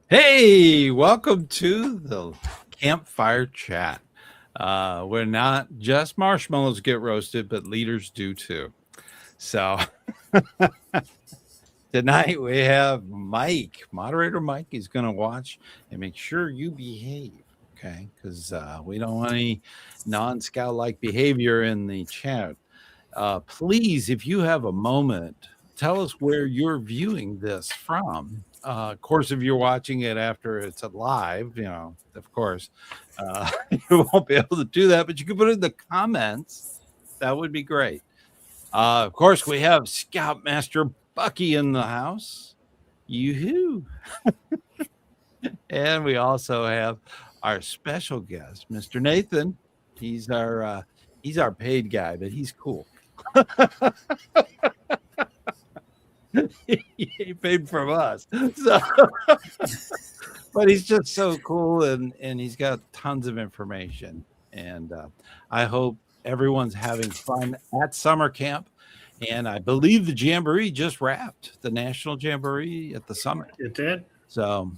Hey, welcome to the Campfire Chat. Where not just marshmallows get roasted, but leaders do too. So tonight we have Mike, moderator Mike. He's going to watch and make sure you behave, okay? Because we don't want any non-scout like behavior in the chat. Please, if you have a moment, tell us where you're viewing this from. Of course, if you're watching it after it's live, of course, you won't be able to do that, but you can put it in the comments. That would be great. Of course, we have Scoutmaster Bucky in the house. Yoo-hoo. And we also have our special guest, Mr. Nathan. He's our paid guy, but he's cool. He paid from us, so but he's just so cool, and he's got tons of information, and I hope everyone's having fun at summer camp. And I believe the jamboree just wrapped, the national jamboree at the summit. It did. So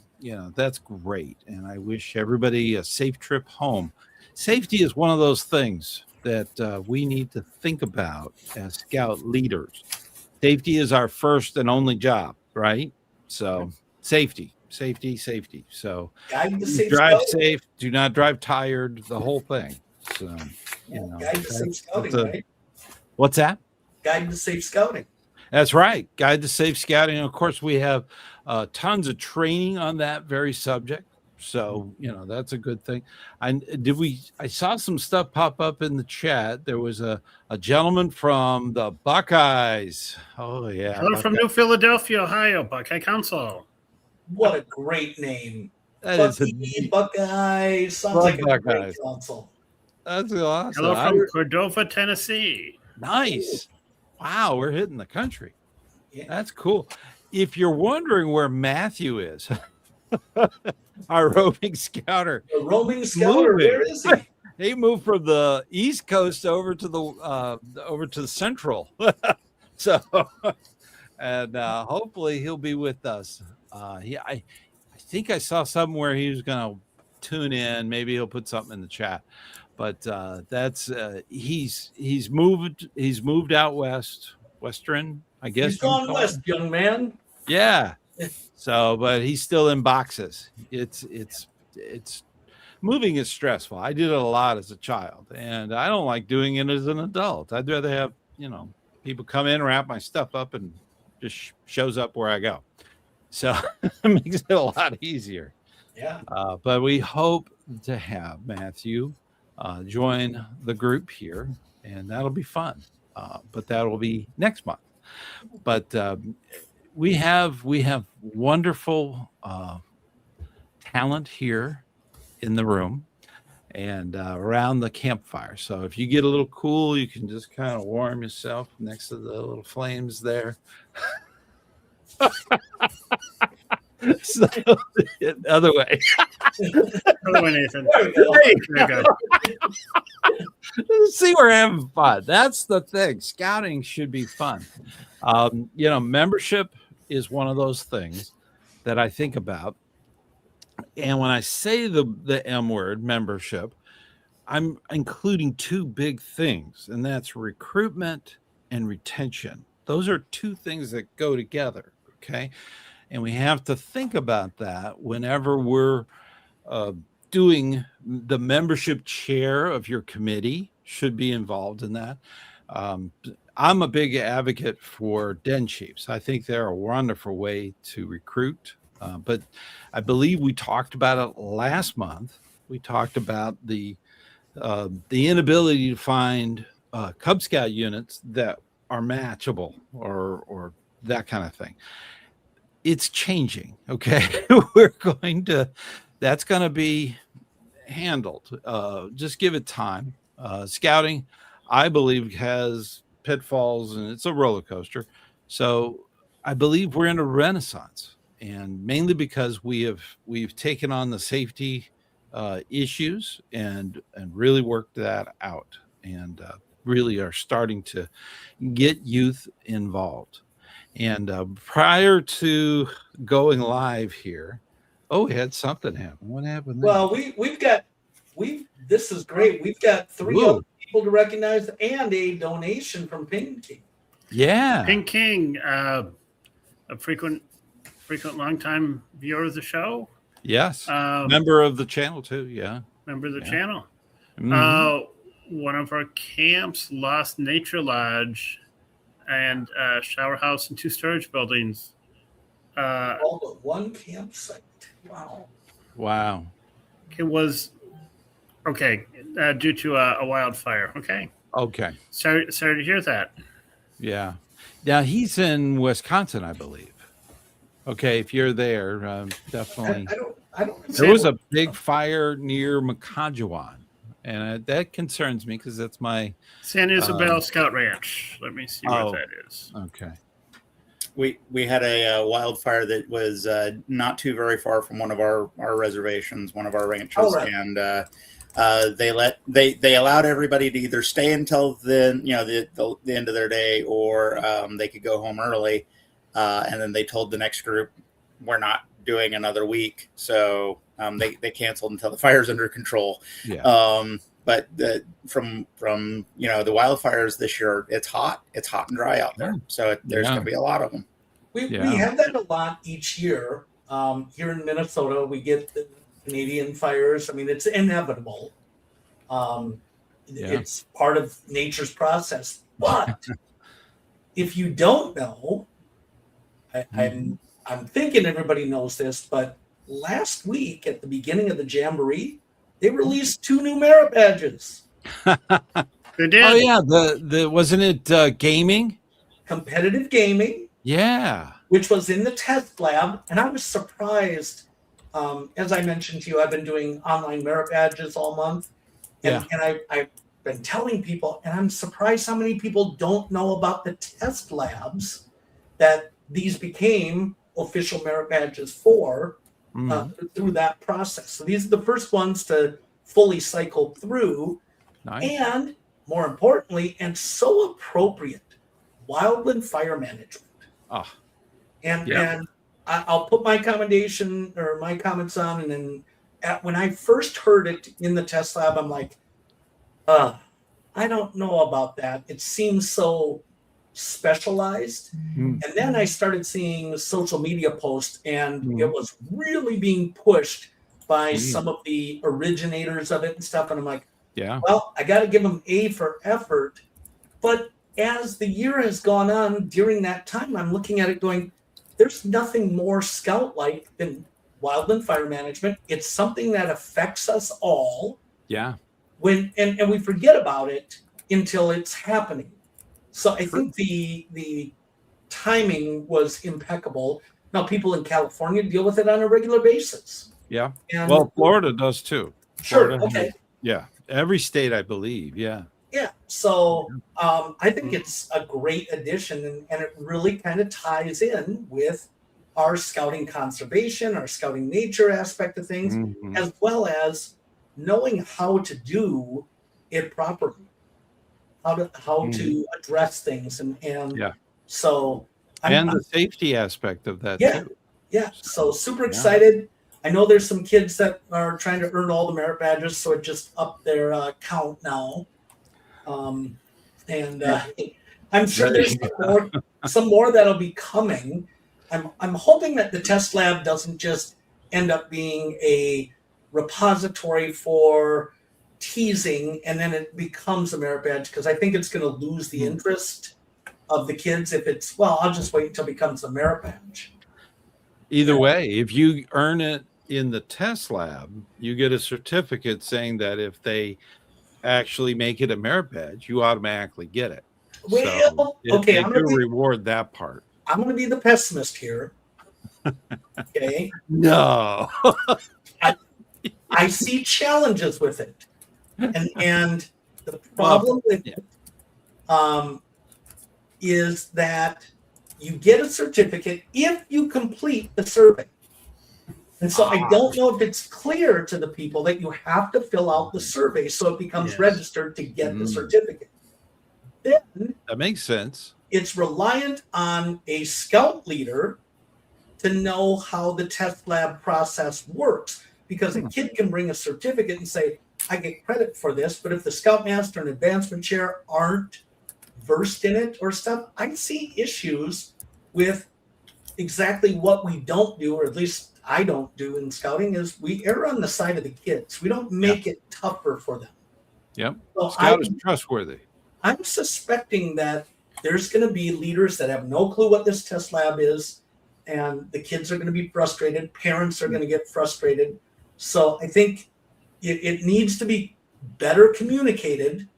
that's great, and I wish everybody a safe trip home. Safety is one of those things that we need to think about as scout leaders. Safety is our first and only job, right? So safety. So drive safe, do not drive tired, the whole thing. So, guide to safe scouting, right? What's that? Guide to safe scouting. That's right. Guide to safe scouting. And of course, we have tons of training on that very subject. So, that's a good thing. I saw some stuff pop up in the chat. There was a gentleman from the Buckeyes. Oh, yeah. Hello from New Philadelphia, Ohio, Buckeye Council. What a great name. That Buckeyes. Sounds like a great council. That's awesome. Hello from Cordova, Tennessee. Nice. Wow, we're hitting the country. Yeah. That's cool. If you're wondering where Matthew is, our roaming scouter. The roaming scouter, where is he? He moved from the East Coast over to the Central. So, and hopefully he'll be with us. I think I saw somewhere he was going to tune in. Maybe he'll put something in the chat. But that's he's moved out western, I guess. He's gone west, young man. Yeah. So, but he's still in boxes. It's moving is stressful. I did it a lot as a child, and I don't like doing it as an adult. I'd rather have people come in, wrap my stuff up, and just shows up where I go. So it makes it a lot easier. Yeah. But we hope to have Matthew join the group here, and that'll be fun. But that will be next month. But we have wonderful talent here in the room and around the campfire. So if you get a little cool, you can just kind of warm yourself next to the little flames there. So, the other way. Nathan. There you go. See, we're having fun. That's the thing. Scouting should be fun. Membership is one of those things that I think about. And when I say the M word, membership, I'm including two big things, and that's recruitment and retention. Those are two things that go together, okay? And we have to think about that whenever we're doing the membership chair of your committee should be involved in that. I'm a big advocate for den chiefs. I think they're a wonderful way to recruit. But I believe we talked about it last month. We talked about the inability to find Cub Scout units that are matchable or that kind of thing. It's changing. Okay. That's going to be handled. Just give it time. Scouting, I believe, has pitfalls and it's a roller coaster. So I believe we're in a renaissance, and mainly because we've taken on the safety issues and really worked that out, and really are starting to get youth involved. And prior to going live here, Oh, we had something happen. What happened there? Well, this is great. We've got 3 other people to recognize and a donation from Pink King. Yeah. Pink King, a frequent long-time viewer of the show. Yes. Member of the channel too. Yeah. Member of the channel. Mm-hmm. One of our camps lost Nature Lodge and shower house and 2 storage buildings. All but 1 campsite. Wow. It was due to a wildfire. Okay. Sorry to hear that. Yeah. Now he's in Wisconsin, I believe. Okay, if you're there, definitely. I don't. There was a big fire near McConjuan, and that concerns me because that's my San Isabel Scout Ranch. Let me see what that is. Okay. We had a wildfire that was not too very far from one of our reservations, one of our ranches, and they allowed everybody to either stay until the end of their day, or they could go home early, and then they told the next group, we're not doing another week, so they canceled until the fire's under control. Yeah. But from the wildfires this year, it's hot and dry out there, so there's going to be a lot of them. We have that a lot each year. Here in Minnesota, we get the Canadian fires. I mean, it's inevitable. It's part of nature's process. But if you don't know, I'm thinking everybody knows this, but last week at the beginning of the Jamboree, they released 2 new merit badges. They did. Oh yeah, the wasn't it gaming? Competitive gaming. Yeah. Which was in the test lab, and I was surprised. As I mentioned to you, I've been doing online merit badges all month, and I've been telling people, and I'm surprised how many people don't know about the test labs that these became official merit badges for through that process. So these are the first ones to fully cycle through. Nice. And more importantly, and so appropriate, wildland fire management. And I'll put my commendation or my comments on, and then when I first heard it in the test lab, I'm like, I don't know about that. It seems so specialized. And then I started seeing social media posts, and it was really being pushed by some of the originators of it and stuff. And I'm like, well, I got to give them A for effort. But as the year has gone on, during that time, I'm looking at it going, there's nothing more scout-like than wildland fire management. It's something that affects us all. Yeah. And we forget about it until it's happening. So I think the timing was impeccable. Now people in California deal with it on a regular basis. Yeah. And well, Florida does too. Sure. Florida Okay. Yeah. Every state, I believe. Yeah. Yeah. So I think it's a great addition, and it really kind of ties in with our scouting conservation, our scouting nature aspect of things, as well as knowing how to do it properly, how to address things, and so I'm the safety aspect of that too. Yeah. So super excited. I know there's some kids that are trying to earn all the merit badges, so it just upped their count now. I'm sure there's some more that'll be coming. I'm hoping that the test lab doesn't just end up being a repository for teasing and then it becomes a merit badge, because I think it's going to lose the interest of the kids if it's, well, I'll just wait until it becomes a merit badge. Either way, if you earn it in the test lab, you get a certificate saying that if they actually make it a merit badge, you automatically get it. Well, so okay, I'm going to reward that part. I'm going to be the pessimist here. Okay. No. I see challenges with it, and the problem with it is that you get a certificate if you complete the survey. And so I don't know if it's clear to the people that you have to fill out the survey so it becomes registered to get the certificate. Then that makes sense. It's reliant on a scout leader to know how the test lab process works, because a kid can bring a certificate and say, I get credit for this, but if the Scoutmaster and Advancement Chair aren't versed in it or stuff, I see issues with exactly what we don't do, or at least I don't do in scouting, is we err on the side of the kids. We don't make it tougher for them. Yep. So Scout is trustworthy. I'm suspecting that there's going to be leaders that have no clue what this test lab is, and the kids are going to be frustrated. Parents are going to get frustrated. So I think it needs to be better communicated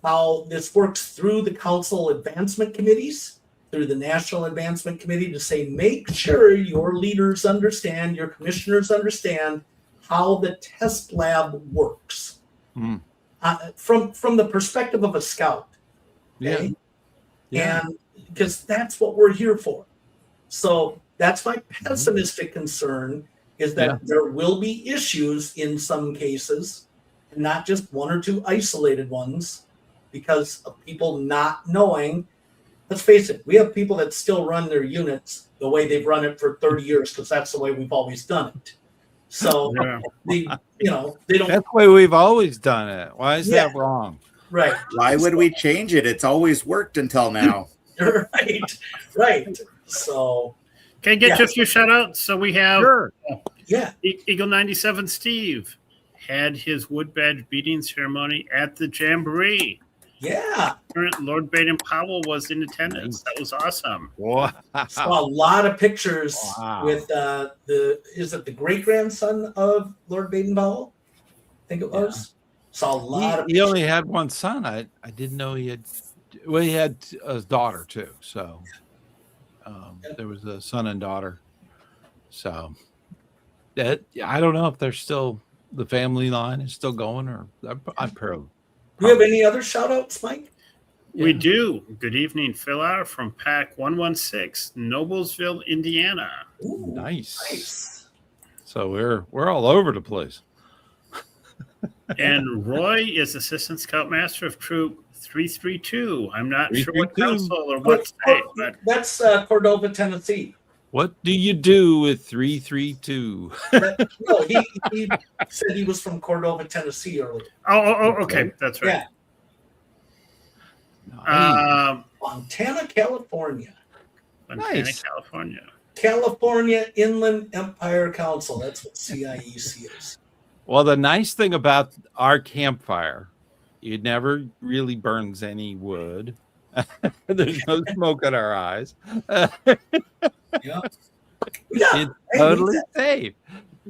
how this works through the council advancement committees, through the National Advancement Committee, to say, make sure your leaders understand, your commissioners understand how the test lab works. From the perspective of a scout. Okay? And because that's what we're here for. So that's my pessimistic concern, is that there will be issues in some cases, and not just one or two isolated ones, because of people not knowing. Let's face it, we have people that still run their units the way they've run it for 30 years because that's the way we've always done it. So they don't. That's the way we've always done it. Why is that wrong? Right. Why would we change it? It's always worked until now. Right. So, can I get you a few shout outs? So we have Eagle 97 Steve had his wood badge beating ceremony at the Jamboree. Yeah. Lord Baden-Powell was in attendance. That was awesome. Wow. Saw a lot of pictures with the great-grandson of Lord Baden-Powell? I think it was. Saw a lot of He only had one son. I didn't know he had. Well, he had a daughter too. So there was a son and daughter. So that I don't know if they're still, the family line is still going, or I'm proud. Do you have any other shout outs, Mike? We do. Good evening, Phil R. from Pack 116, Noblesville, Indiana. Ooh, nice. So we're all over the place. And Roy is Assistant Scoutmaster of Troop 332. I'm not sure what council or what state, but that's Cordova, Tennessee. What do you do with 332? No, he said he was from Cordova, Tennessee earlier. Oh, okay. That's right. Yeah. Montana, California. California Inland Empire Council. That's what CIEC is. Well, the nice thing about our campfire, it never really burns any wood. There's no smoke in our eyes. It's totally safe.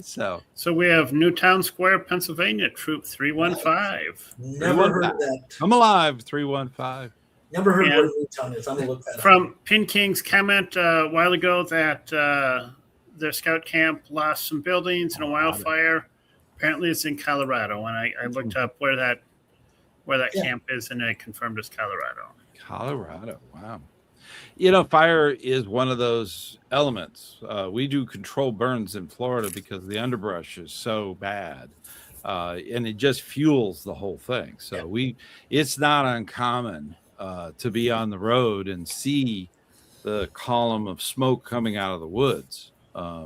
So we have Newtown Square, Pennsylvania, Troop 315. Never heard of that. I'm alive, 315. Never heard where Newtown is. I'm gonna look that up. From Pin King's comment a while ago that their scout camp lost some buildings in a wildfire. Apparently, it's in Colorado, and I looked up where that camp is, and it confirmed it's Colorado. Colorado, wow. You know, fire is one of those elements. We do control burns in Florida because the underbrush is so bad, and it just fuels the whole thing. So it's not uncommon to be on the road and see the column of smoke coming out of the woods,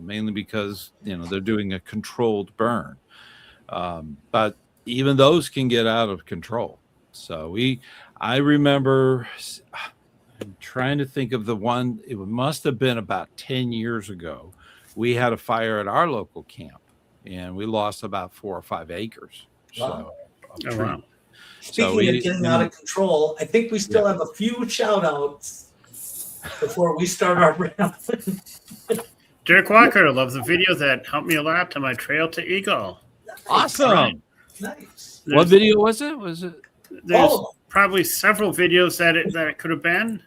mainly because they're doing a controlled burn. But even those can get out of control. So I remember, I'm trying to think of the one, it must have been about 10 years ago. We had a fire at our local camp, and we lost about 4 or 5 acres. Wow. So, wow. Speaking of getting out of control, I think we still have a few shout outs before we start our round. Derek Walker, love the video that helped me a lot on my trail to Eagle. Awesome. Nice. What video was it? There's probably several videos that it could have been.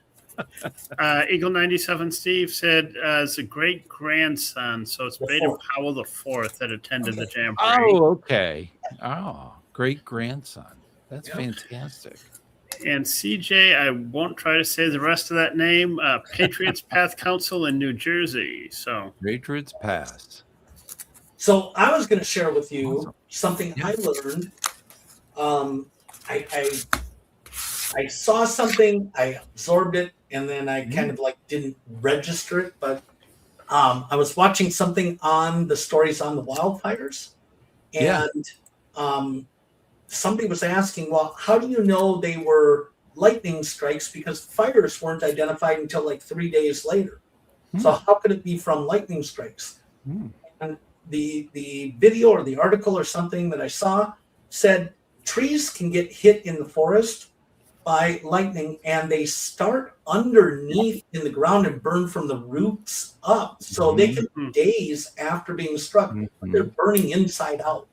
Eagle 97 Steve said it's a great grandson, so it's Baden-Powell IV that attended the Jamboree. Oh, okay. Oh, great grandson. That's fantastic. And CJ, I won't try to say the rest of that name. Patriots Path Council in New Jersey. So Patriots Path. So I was going to share with you something I learned. I saw something, I absorbed it, and then I kind of didn't register it. But I was watching something on the stories on the wildfires, and somebody was asking, well, how do you know they were lightning strikes? Because fires weren't identified until like 3 days later. So how could it be from lightning strikes? And the video or the article or something that I saw said trees can get hit in the forest by lightning, and they start underneath in the ground and burn from the roots up. So they can days after being struck, but they're burning inside out.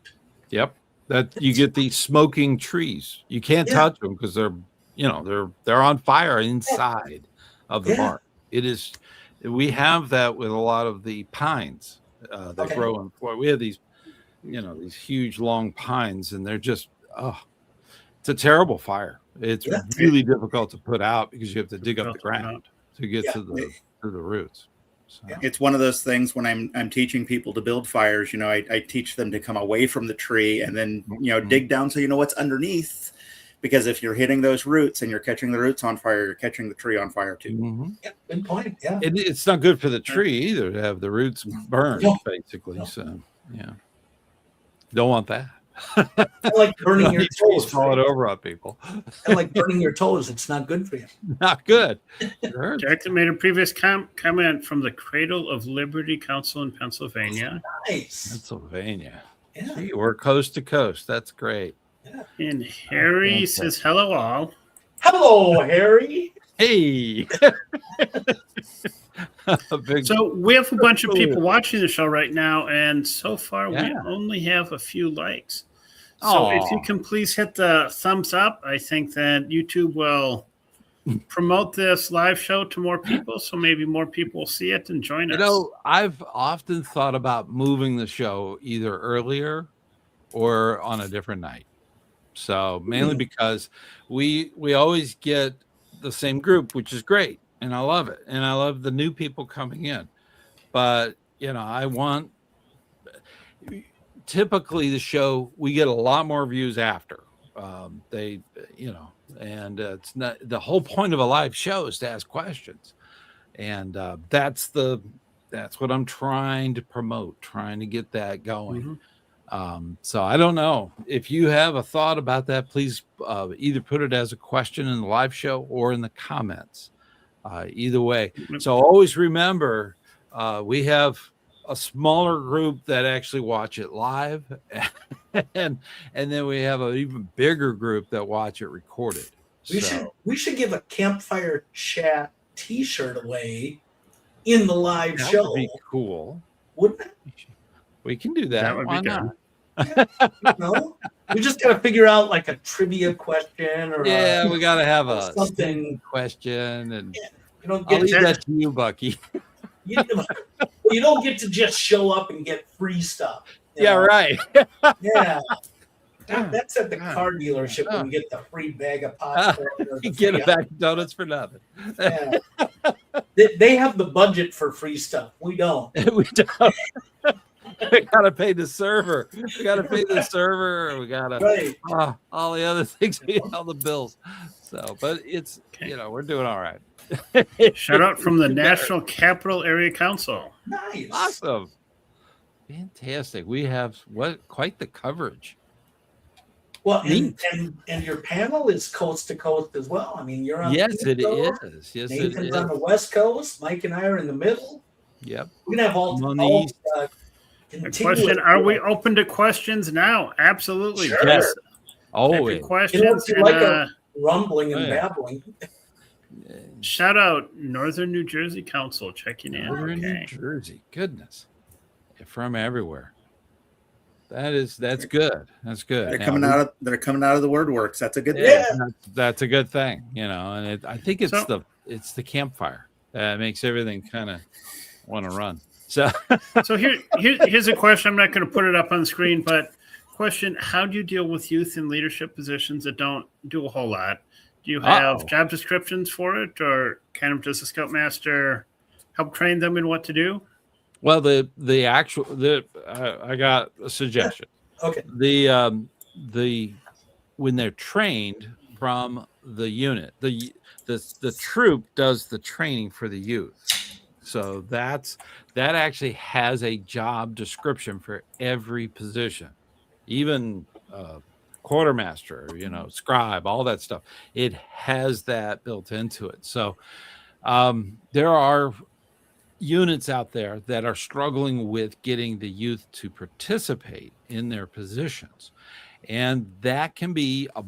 Yep. That you get these smoking trees. You can't touch them because they're on fire inside of the bark. It is. We have that with a lot of the pines that grow in Florida. We have these, these huge long pines, and they're just it's a terrible fire. It's really difficult to put out because you have to dig up the ground to get to the roots. So. It's one of those things when I'm teaching people to build fires, I teach them to come away from the tree and then, dig down so you know what's underneath. Because if you're hitting those roots and you're catching the roots on fire, you're catching the tree on fire too. Yeah, good point. Yeah. It's not good for the tree either to have the roots burned, basically. No. So, don't want that. Like burning your toes. Fall it over on people. And like burning your toes. It's not good for you. Not good. Jackson made a previous comment from the Cradle of Liberty Council in Pennsylvania. Nice. Pennsylvania. Yeah. See, we're coast to coast. That's great. Yeah. And Harry says, hello all. Hello, Harry. Hey. So we have a bunch of people watching the show right now, and so far we only have a few likes. So if you can please hit the thumbs up, I think that YouTube will promote this live show to more people, so maybe more people will see it and join us. I've often thought about moving the show either earlier or on a different night. So mainly because we always get the same group, which is great, and I love it, and I love the new people coming in. But I want typically the show we get a lot more views after and it's not the whole point of a live show is to ask questions, and that's what I'm trying to promote, trying to get that going. So I don't know if you have a thought about that. Please either put it as a question in the live show or in the comments. Either way. So always remember, we have a smaller group that actually watch it live, and then we have an even bigger group that watch it recorded. We should give a Campfire Chat T-shirt away in the live show. Would be cool, wouldn't it? We can do that. Why not? We just got to figure out like a trivia question or we got to have a something question, and I'll leave that to you, Bucky. You don't get to just show up and get free stuff. Right. That's at the car dealership when you get the free bag of popcorn. You get a bag of donuts for nothing. Yeah. They have the budget for free stuff. We don't. We don't. We gotta pay the server. We gotta pay the server. We gotta all the other things, all the bills. So, but it's we're doing all right. Shout out from the National Capital Area Council. Nice, awesome, fantastic. We have quite the coverage. Well, and your panel is coast to coast as well. I mean, you're on it is. Yes, Nathan's it is. on the West Coast. Mike and I are in the middle. Yep. We're gonna have all question: are we open to questions now? Absolutely. Sure. Yes. Always. Questions. Rumbling and babbling. Shout out Northern New Jersey Council checking in. Northern New Jersey, goodness, from everywhere. That's good. That's good. They're coming out of the WordWorks. That's a good thing. Yeah. That's a good thing, and I think it's the campfire that makes everything kind of want to run. So here's a question. I'm not going to put it up on the screen, but question: how do you deal with youth in leadership positions that don't do a whole lot? Do you have job descriptions for it, or does the Scoutmaster help train them in what to do? Well, I got a suggestion. Okay. When they're trained from the unit, the troop does the training for the youth. So that actually has a job description for every position, even quartermaster, scribe, all that stuff. It has that built into it. So there are units out there that are struggling with getting the youth to participate in their positions. And that can be a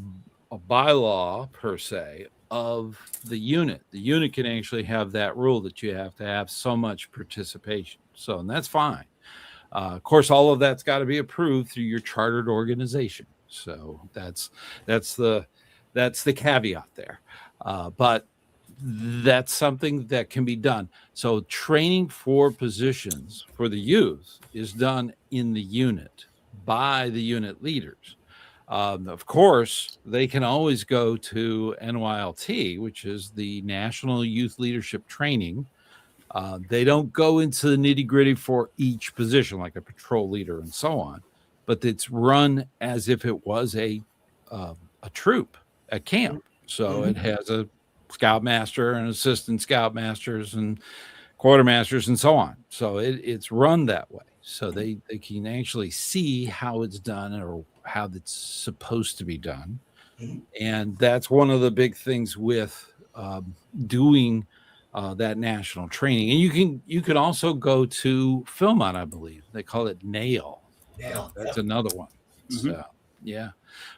bylaw per se of the unit. The unit can actually have that rule that you have to have so much participation. So, and that's fine. Of course, all of that's got to be approved through your chartered organization. So that's the caveat there. But that's something that can be done. So training for positions for the youth is done in the unit by the unit leaders. Of course, they can always go to NYLT, which is the National Youth Leadership Training. They don't go into the nitty-gritty for each position, like a patrol leader and so on, but it's run as if it was a troop at camp. So it has a scoutmaster and assistant scoutmasters and quartermasters and so on. So it's run that way. So they can actually see how it's done or how it's supposed to be done. And that's one of the big things with doing that national training. And you can also go to Philmont, I believe. They call it NAIL. That's another one. So, yeah.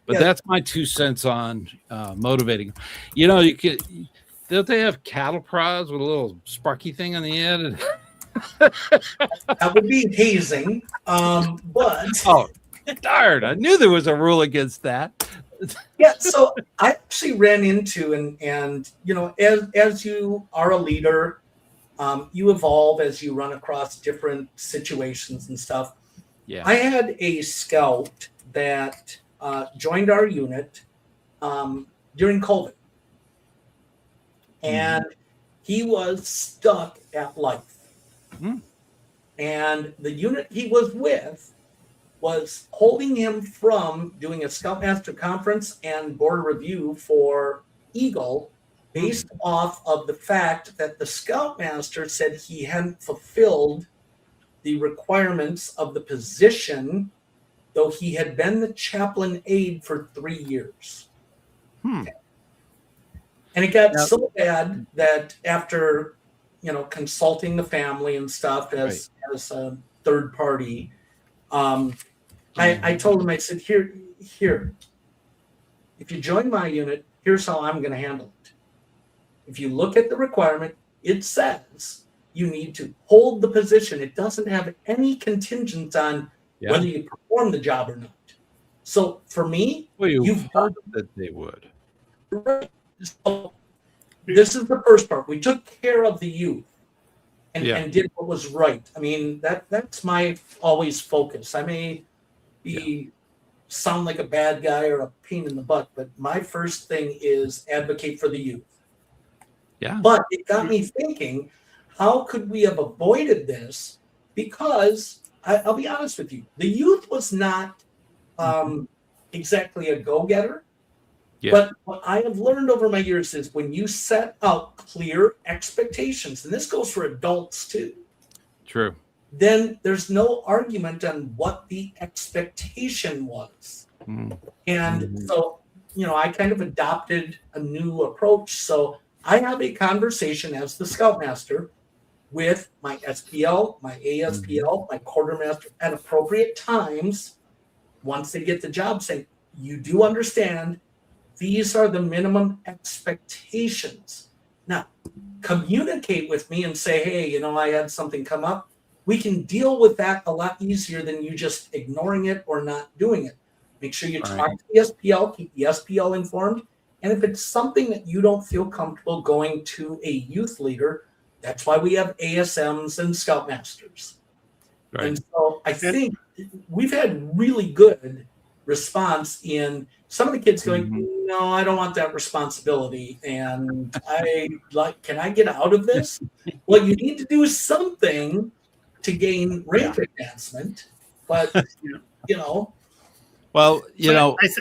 But that's my 2 cents on motivating. You could, don't they have cattle prods with a little sparky thing on the end? That would be hazing. But oh, darn! I knew there was a rule against that. Yeah, so I actually ran into and as you are a leader, you evolve as you run across different situations and stuff. Yeah, I had a scout that joined our unit during COVID, and he was stuck at life. And the unit he was with was holding him from doing a Scoutmaster conference and board review for Eagle based off of the fact that the Scoutmaster said he hadn't fulfilled the requirements of the position, though he had been the chaplain aide for 3 years. And it got so bad that after consulting the family and stuff as a third party, I told him, I said, here, if you join my unit, here's how I'm going to handle it. If you look at the requirement, it says you need to hold the position. It doesn't have any contingent on whether you perform the job or not. So for me, you've heard that they would. Right. So this is the first part. We took care of the youth and did what was right. I mean, that's my always focus. I may sound like a bad guy or a pain in the butt, but my first thing is advocate for the youth. Yeah. But it got me thinking, how could we have avoided this? Because I'll be honest with you, the youth was not exactly a go-getter. Yeah. But what I have learned over my years is when you set out clear expectations, and this goes for adults too. True. Then there's no argument on what the expectation was. And so, I kind of adopted a new approach. So I have a conversation as the Scoutmaster with my SPL, my ASPL, my quartermaster at appropriate times once they get the job, saying, you do understand these are the minimum expectations. Now, communicate with me and say, hey, I had something come up. We can deal with that a lot easier than you just ignoring it or not doing it. Make sure you talk to the SPL, keep the SPL informed. And if it's something that you don't feel comfortable going to a youth leader, that's why we have ASMs and Scoutmasters. Right. And so I think we've had really good response in some of the kids going, no, I don't want that responsibility. And can I get out of this? Well, you need to do something to gain rank advancement. But, Well,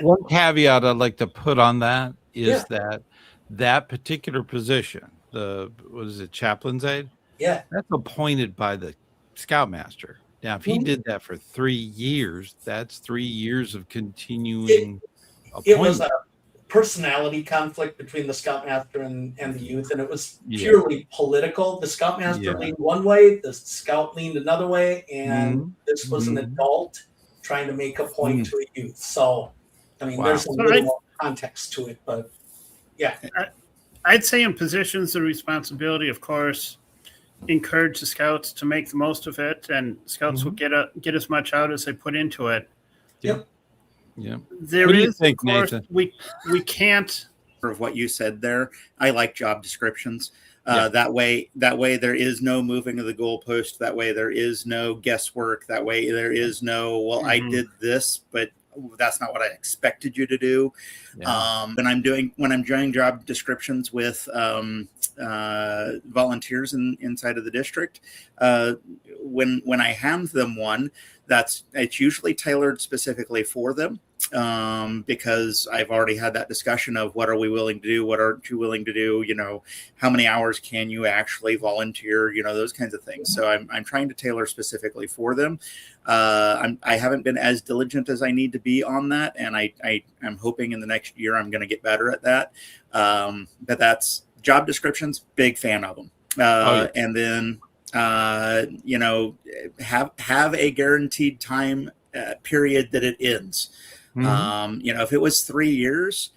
one caveat I'd like to put on that is that particular position, what is it, chaplain's aide? Yeah. That's appointed by the scoutmaster. Now, if he did that for 3 years, that's 3 years of continuing It was appointment. a personality conflict between the scoutmaster and the youth, and it was Yeah. purely political. The scoutmaster Yeah. leaned one way, the scout leaned another way, and Mhm. this was an Mhm. adult trying to make a point to a youth. So, I mean, Wow. there's a little more context to it, but yeah. I'd say in positions of responsibility, of course, encourage the scouts to make the most of it, and scouts will get as much out as they put into it. Yep. Yeah. There What do you is, think, of course, Nathan? we can't. Of what you said there, I like job descriptions. Yeah. That way there is no moving of the goalpost. That way there is no guesswork. That way there is no, well, I did this, but that's not what I expected you to do. Yeah. When I'm doing job descriptions with volunteers inside of the district, when I hand them one, it's usually tailored specifically for them, because I've already had that discussion of what are we willing to do, what aren't you willing to do, how many hours can you actually volunteer, those kinds of things. So I'm trying to tailor specifically for them. I haven't been as diligent as I need to be on that, and I'm hoping in the next year I'm going to get better at that. But that's job descriptions, big fan of them. And then have a guaranteed time period that it ends. If it was 3 years,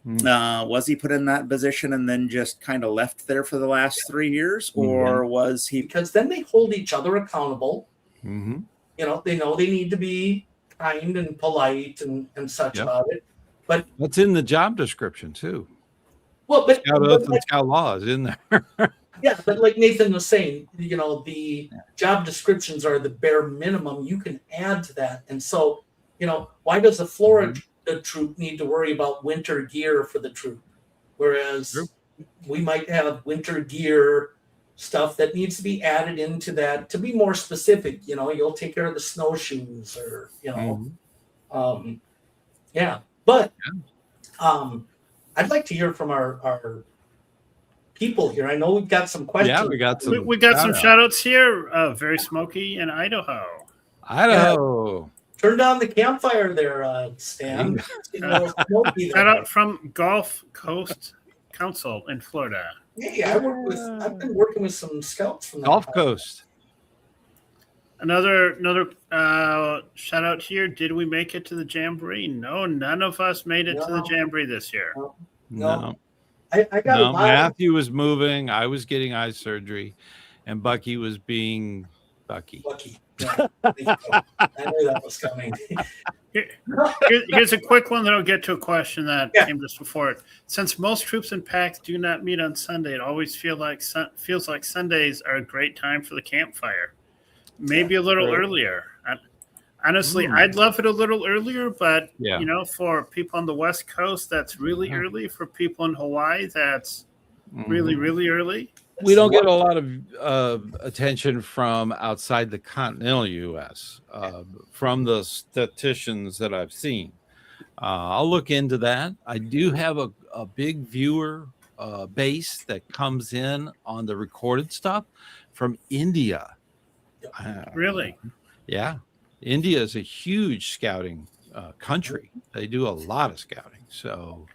was he put in that position and then just kind of left there for the last 3 years, or was he? Because then they hold each other accountable. Mm-hmm. They know they need to be kind and polite and such about it. But that's in the job description too. Well, but Scout oath and Scout law is in there. Yeah, but like Nathan was saying, the job descriptions are the bare minimum. You can add to that. And so, why does the Florida troop need to worry about winter gear for the troop? Whereas we might have winter gear stuff that needs to be added into that to be more specific. You'll take care of the snowshoes or, But I'd like to hear from our people here. I know we've got some questions. Yeah, we got some. We got some shout outs here. Very Smoky in Idaho. Idaho. Turn down the campfire there, Stan. Shout out from Gulf Coast Council in Florida. Yeah, I've been working with some scouts from Gulf Coast. Another shout out here. Did we make it to the Jamboree? No, none of us made it to the Jamboree this year. No. I got Matthew was moving. I was getting eye surgery, and Bucky was being Bucky. Yeah, I knew that was coming. Here's a quick one that'll get to a question that came just before it. Since most troops and packs do not meet on Sunday, it always feels like Sundays are a great time for the campfire. Maybe a little earlier. Honestly, I'd love it a little earlier, but for people on the West Coast, that's really early. For people in Hawaii, that's really, really early. We don't get a lot of attention from outside the continental U.S. From the statisticians that I've seen. I'll look into that. I do have a big viewer base that comes in on the recorded stuff from India. Really? Yeah. India is a huge scouting country. They do a lot of scouting. So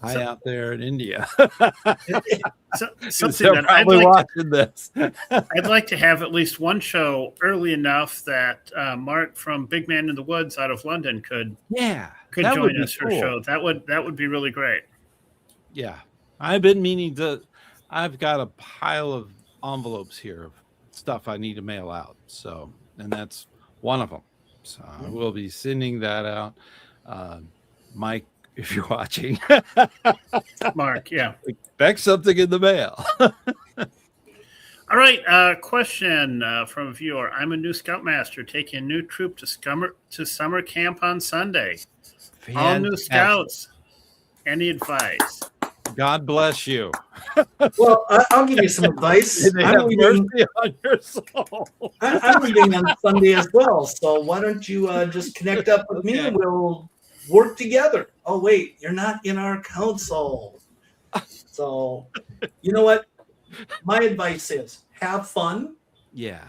hi out there in India. Something that I'd like to have at least one show early enough that Mark from Big Man in the Woods out of London could join us for a show. That would be really great. Yeah. I've been meaning to. I've got a pile of envelopes here of stuff I need to mail out. So, and that's one of them. So I will be sending that out. Mike, if you're watching, Mark, expect something in the mail. All right, question from a viewer. I'm a new scoutmaster taking a new troop to summer camp on Sunday. Fantastic. All new scouts. Any advice? God bless you. Well, I'll give you some advice. I'm reading on your soul. I'm reading on Sunday as well. So why don't you just connect up with me and we'll work together. Oh, wait, you're not in our council. So you know what? My advice is have fun. Yeah.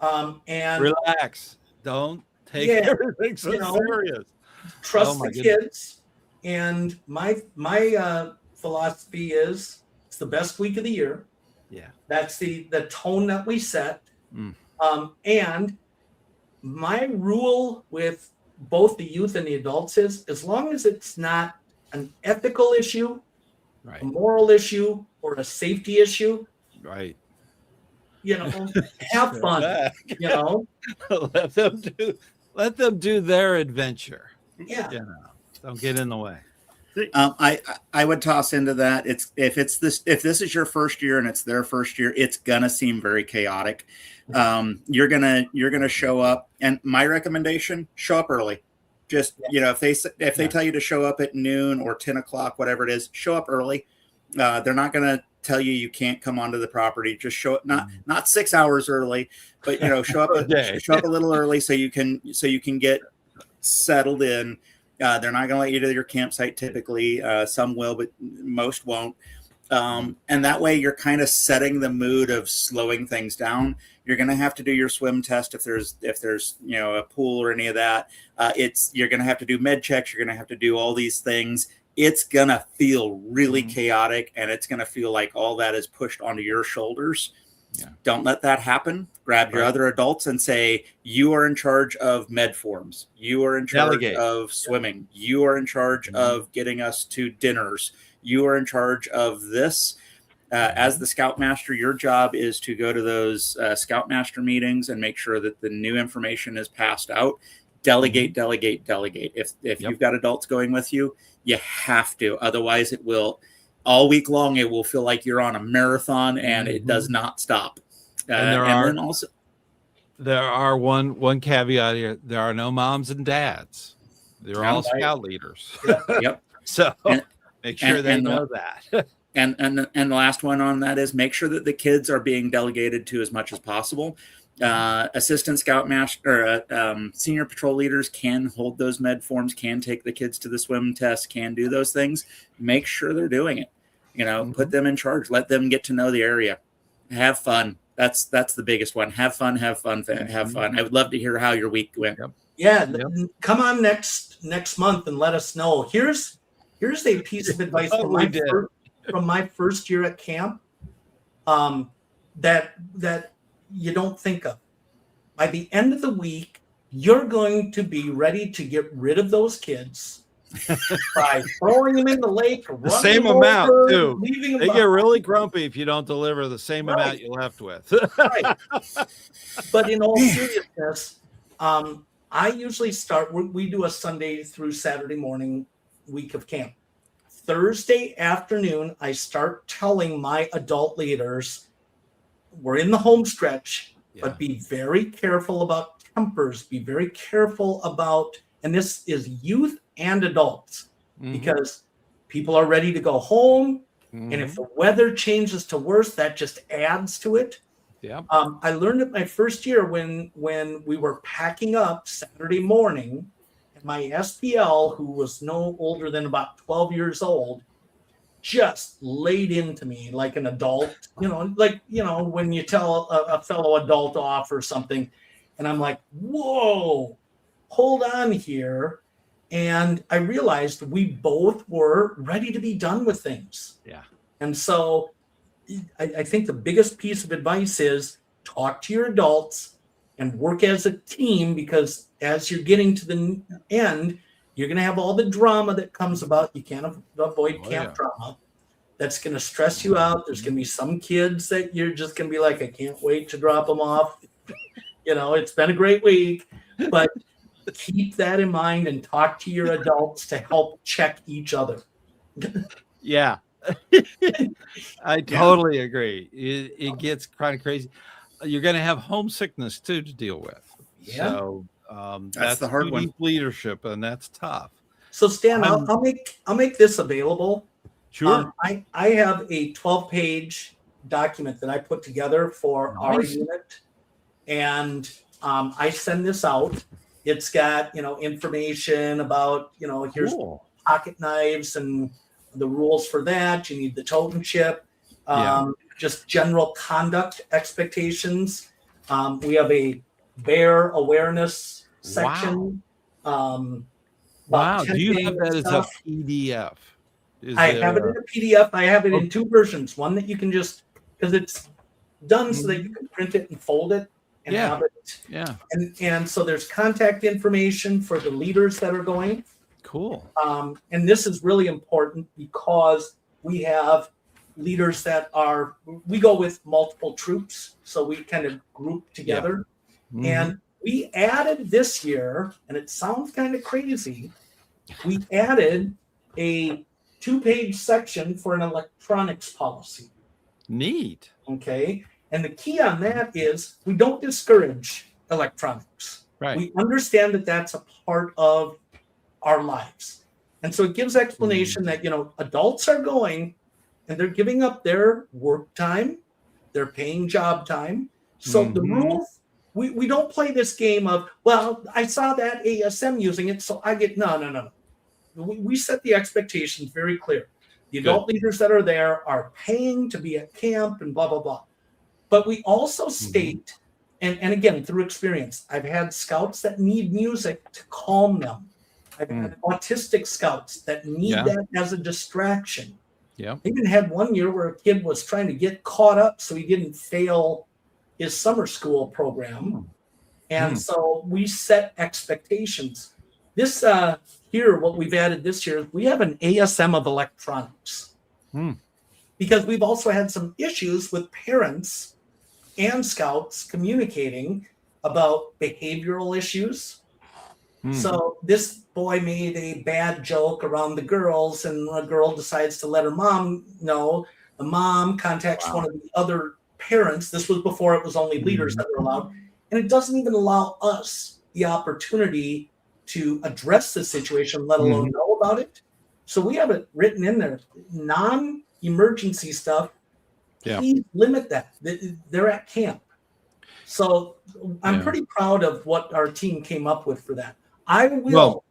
And Relax. Don't take Yeah, everything so you know, serious. trust my the goodness. kids. And my philosophy is it's the best week of the year. Yeah. That's the tone that we set. Mm. And my rule with both the youth and the adults is as long as it's not an ethical issue, Right. a moral issue, or a safety issue, Right. you know, have fun. You know, let them do their adventure. yeah. You know, don't get in the way. I would toss into that. If this is your first year and it's their first year, it's gonna seem very chaotic. You're gonna show up, and my recommendation: show up early. Just if they tell you to show up at noon or 10 o'clock, whatever it is, show up early. They're not gonna tell you can't come onto the property. Just show up not 6 hours early, but show up show up a little early so you can get settled in. They're not going to let you to your campsite typically. Some will, but most won't. And that way you're kind of setting the mood of slowing things down. You're going to have to do your swim test if there's a pool or any of that. You're going to have to do med checks. You're going to have to do all these things. It's going to feel really chaotic, and it's going to feel like all that is pushed onto your shoulders. Yeah. Don't let that happen. Grab your other adults and say, you are in charge of med forms. You are in charge of swimming. You are in charge of getting us to dinners. You are in charge of this. As the Scoutmaster, your job is to go to those Scoutmaster meetings and make sure that the new information is passed out. Delegate. If you've got adults going with you, you have to. Otherwise, it will... all week long, it will feel like you're on a marathon, and it does not stop. And there are one caveat here: there are no moms and dads. They're all scout leaders. Yep. So make sure they know that. And the last one on that is make sure that the kids are being delegated to as much as possible. Assistant Scoutmaster or senior patrol leaders can hold those med forms, can take the kids to the swim test, can do those things. Make sure they're doing it. Put them in charge. Let them get to know the area. Have fun. That's the biggest one. Have fun. Have fun. I would love to hear how your week went. Yeah. Come on next month and let us know. Here's a piece of advice from my first year at camp that you don't think of. By the end of the week, you're going to be ready to get rid of those kids by throwing them in the lake. The same amount, too. They get really grumpy if you don't deliver the same amount you left with. Right. But in all seriousness, I usually start, we do a Sunday through Saturday morning week of camp. Thursday afternoon, I start telling my adult leaders, we're in the home stretch, but be very careful about tempers. Be very careful about, and this is youth and adults, because people are ready to go home. And if the weather changes to worse, that just adds to it. Yeah. I learned it my first year when we were packing up Saturday morning. My SPL, who was no older than about 12 years old, just laid into me like an adult, when you tell a fellow adult off or something. And I'm like, whoa, hold on here. And I realized we both were ready to be done with things. Yeah. And so I think the biggest piece of advice is talk to your adults and work as a team, because as you're getting to the end, you're going to have all the drama that comes about. You can't avoid camp drama. That's going to stress you out. There's going to be some kids that you're just going to be like, I can't wait to drop them off. It's been a great week, but keep that in mind and talk to your adults to help check each other. Yeah. I totally agree. It gets kind of crazy. You're going to have homesickness too to deal with. Yeah. So that's the hard one. Leadership, and that's tough. So Stan, I'll make this available. Sure. I have a 12-page document that I put together for our unit, and I send this out. It's got information about here's pocket knives and the rules for that. You need the totem chip. just general conduct expectations. We have a bear awareness section. Wow. Do you have that as a stuff. PDF? I have it in a PDF. I have it in two versions. One that you can just, because it's done so that you can print it and fold it and have it. Yeah. And so there's contact information for the leaders that are going. Cool. And this is really important because we have leaders that we go with multiple troops. So we kind of group together. Yeah. Mm-hmm. And we added this year, and it sounds kind of crazy, we added a 2-page section for an electronics policy. Neat. Okay. And the key on that is we don't discourage electronics. Right. We understand that that's a part of our lives. And so it gives explanation that, adults are going and they're giving up their work time, they're paying job time. So the rules, we don't play this game of, well, I saw that ASM using it, so I get, no. We set the expectations very clear. The adult leaders that are there are paying to be at camp and blah, blah, blah. But we also state, and again, through experience, I've had scouts that need music to calm them. I've had autistic scouts that need that as a distraction. Yeah. I even had one year where a kid was trying to get caught up so he didn't fail his summer school program. And so we set expectations. This here, what we've added this year, we have an ASM of electronics. Because we've also had some issues with parents and scouts communicating about behavioral issues. So this boy made a bad joke around the girls, and a girl decides to let her mom know. The mom contacts one of the other parents. This was before it was only leaders that were allowed. And it doesn't even allow us the opportunity to address the situation, let alone know about it. So we have it written in there. Non-emergency stuff, please limit that. They're at camp. So I'm pretty proud of what our team came up with for that. I will.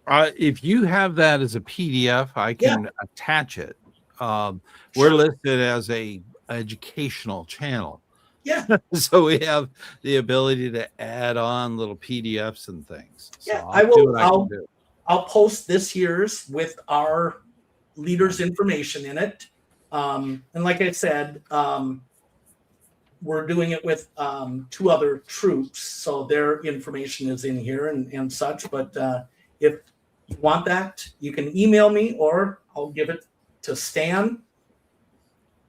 Well, if you have that as a PDF, I can attach it. We're listed as a educational channel. Yeah. So we have the ability to add on little PDFs and things. So I will. I'll post this year's with our leaders' information in it. And like I said, we're doing it with 2 other troops, so their information is in here and such. But if you want that, you can email me, or I'll give it to Stan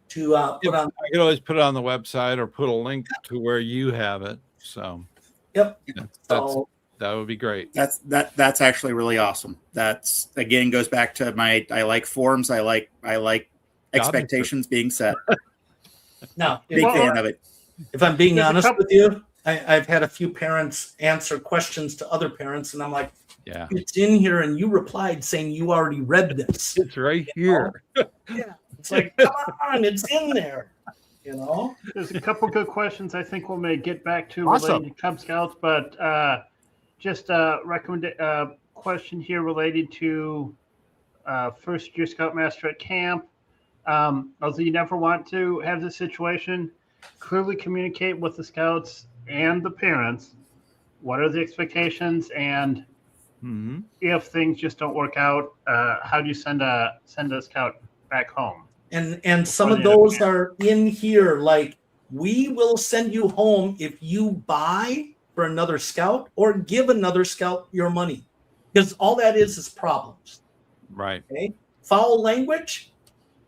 to put on. I can always put it on the website or put a link to where you have it. So that would be great. That's actually really awesome. That's again goes back to I like forms. I like expectations being set. No, big fan of it. If I'm being honest with you, I've had a few parents answer questions to other parents, and I'm like, it's in here, and you replied saying you already read this. It's right here. It's like, come on, it's in there. There's a couple good questions I think we may get back to related to Cub Scouts, but just a question here related to first-year Scoutmaster at camp. Although you never want to have this situation, clearly communicate with the scouts and the parents. What are the expectations, and if things just don't work out, how do you send a scout back home? And some of those are in here, like, we will send you home if you buy for another scout or give another scout your money, because all that is problems. Right. Okay. Foul language,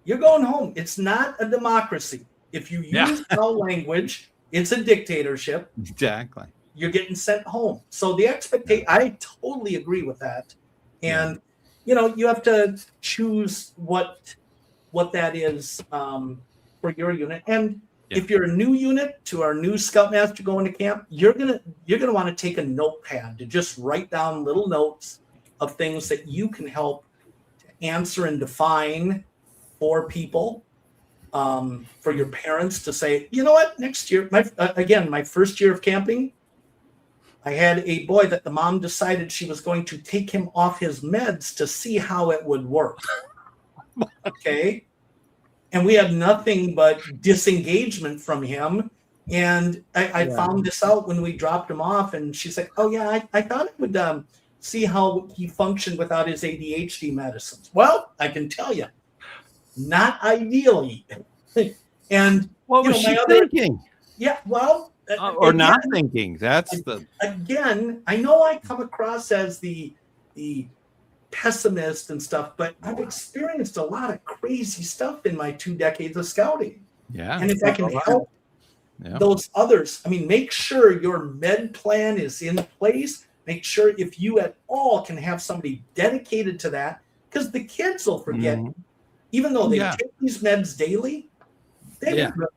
you're going home. It's not a democracy. If you use foul language, it's a dictatorship. Exactly. You're getting sent home. So the expectation, I totally agree with that. And, you have to choose what that is for your unit. And if you're a new unit to our new Scoutmaster going to camp, you're gonna want to take a notepad to just write down little notes of things that you can help to answer and define for people, for your parents to say, you know what, next year, my first year of camping, I had a boy that the mom decided she was going to take him off his meds to see how it would work. Okay. and we had nothing but disengagement from him. And I found this out when we dropped him off, and she's like, "Oh yeah, I thought it would see how he functioned without his ADHD medicines." Well, I can tell you, not ideally. And What was she thinking? Yeah, well, or again, not thinking. That's again. I know I come across as the pessimist and stuff, but I've experienced a lot of crazy stuff in my 2 decades of scouting. Yeah, and if I can help those others, I mean, make sure your med plan is in place. Make sure if you at all can have somebody dedicated to that, because the kids will forget, even though they take these meds daily.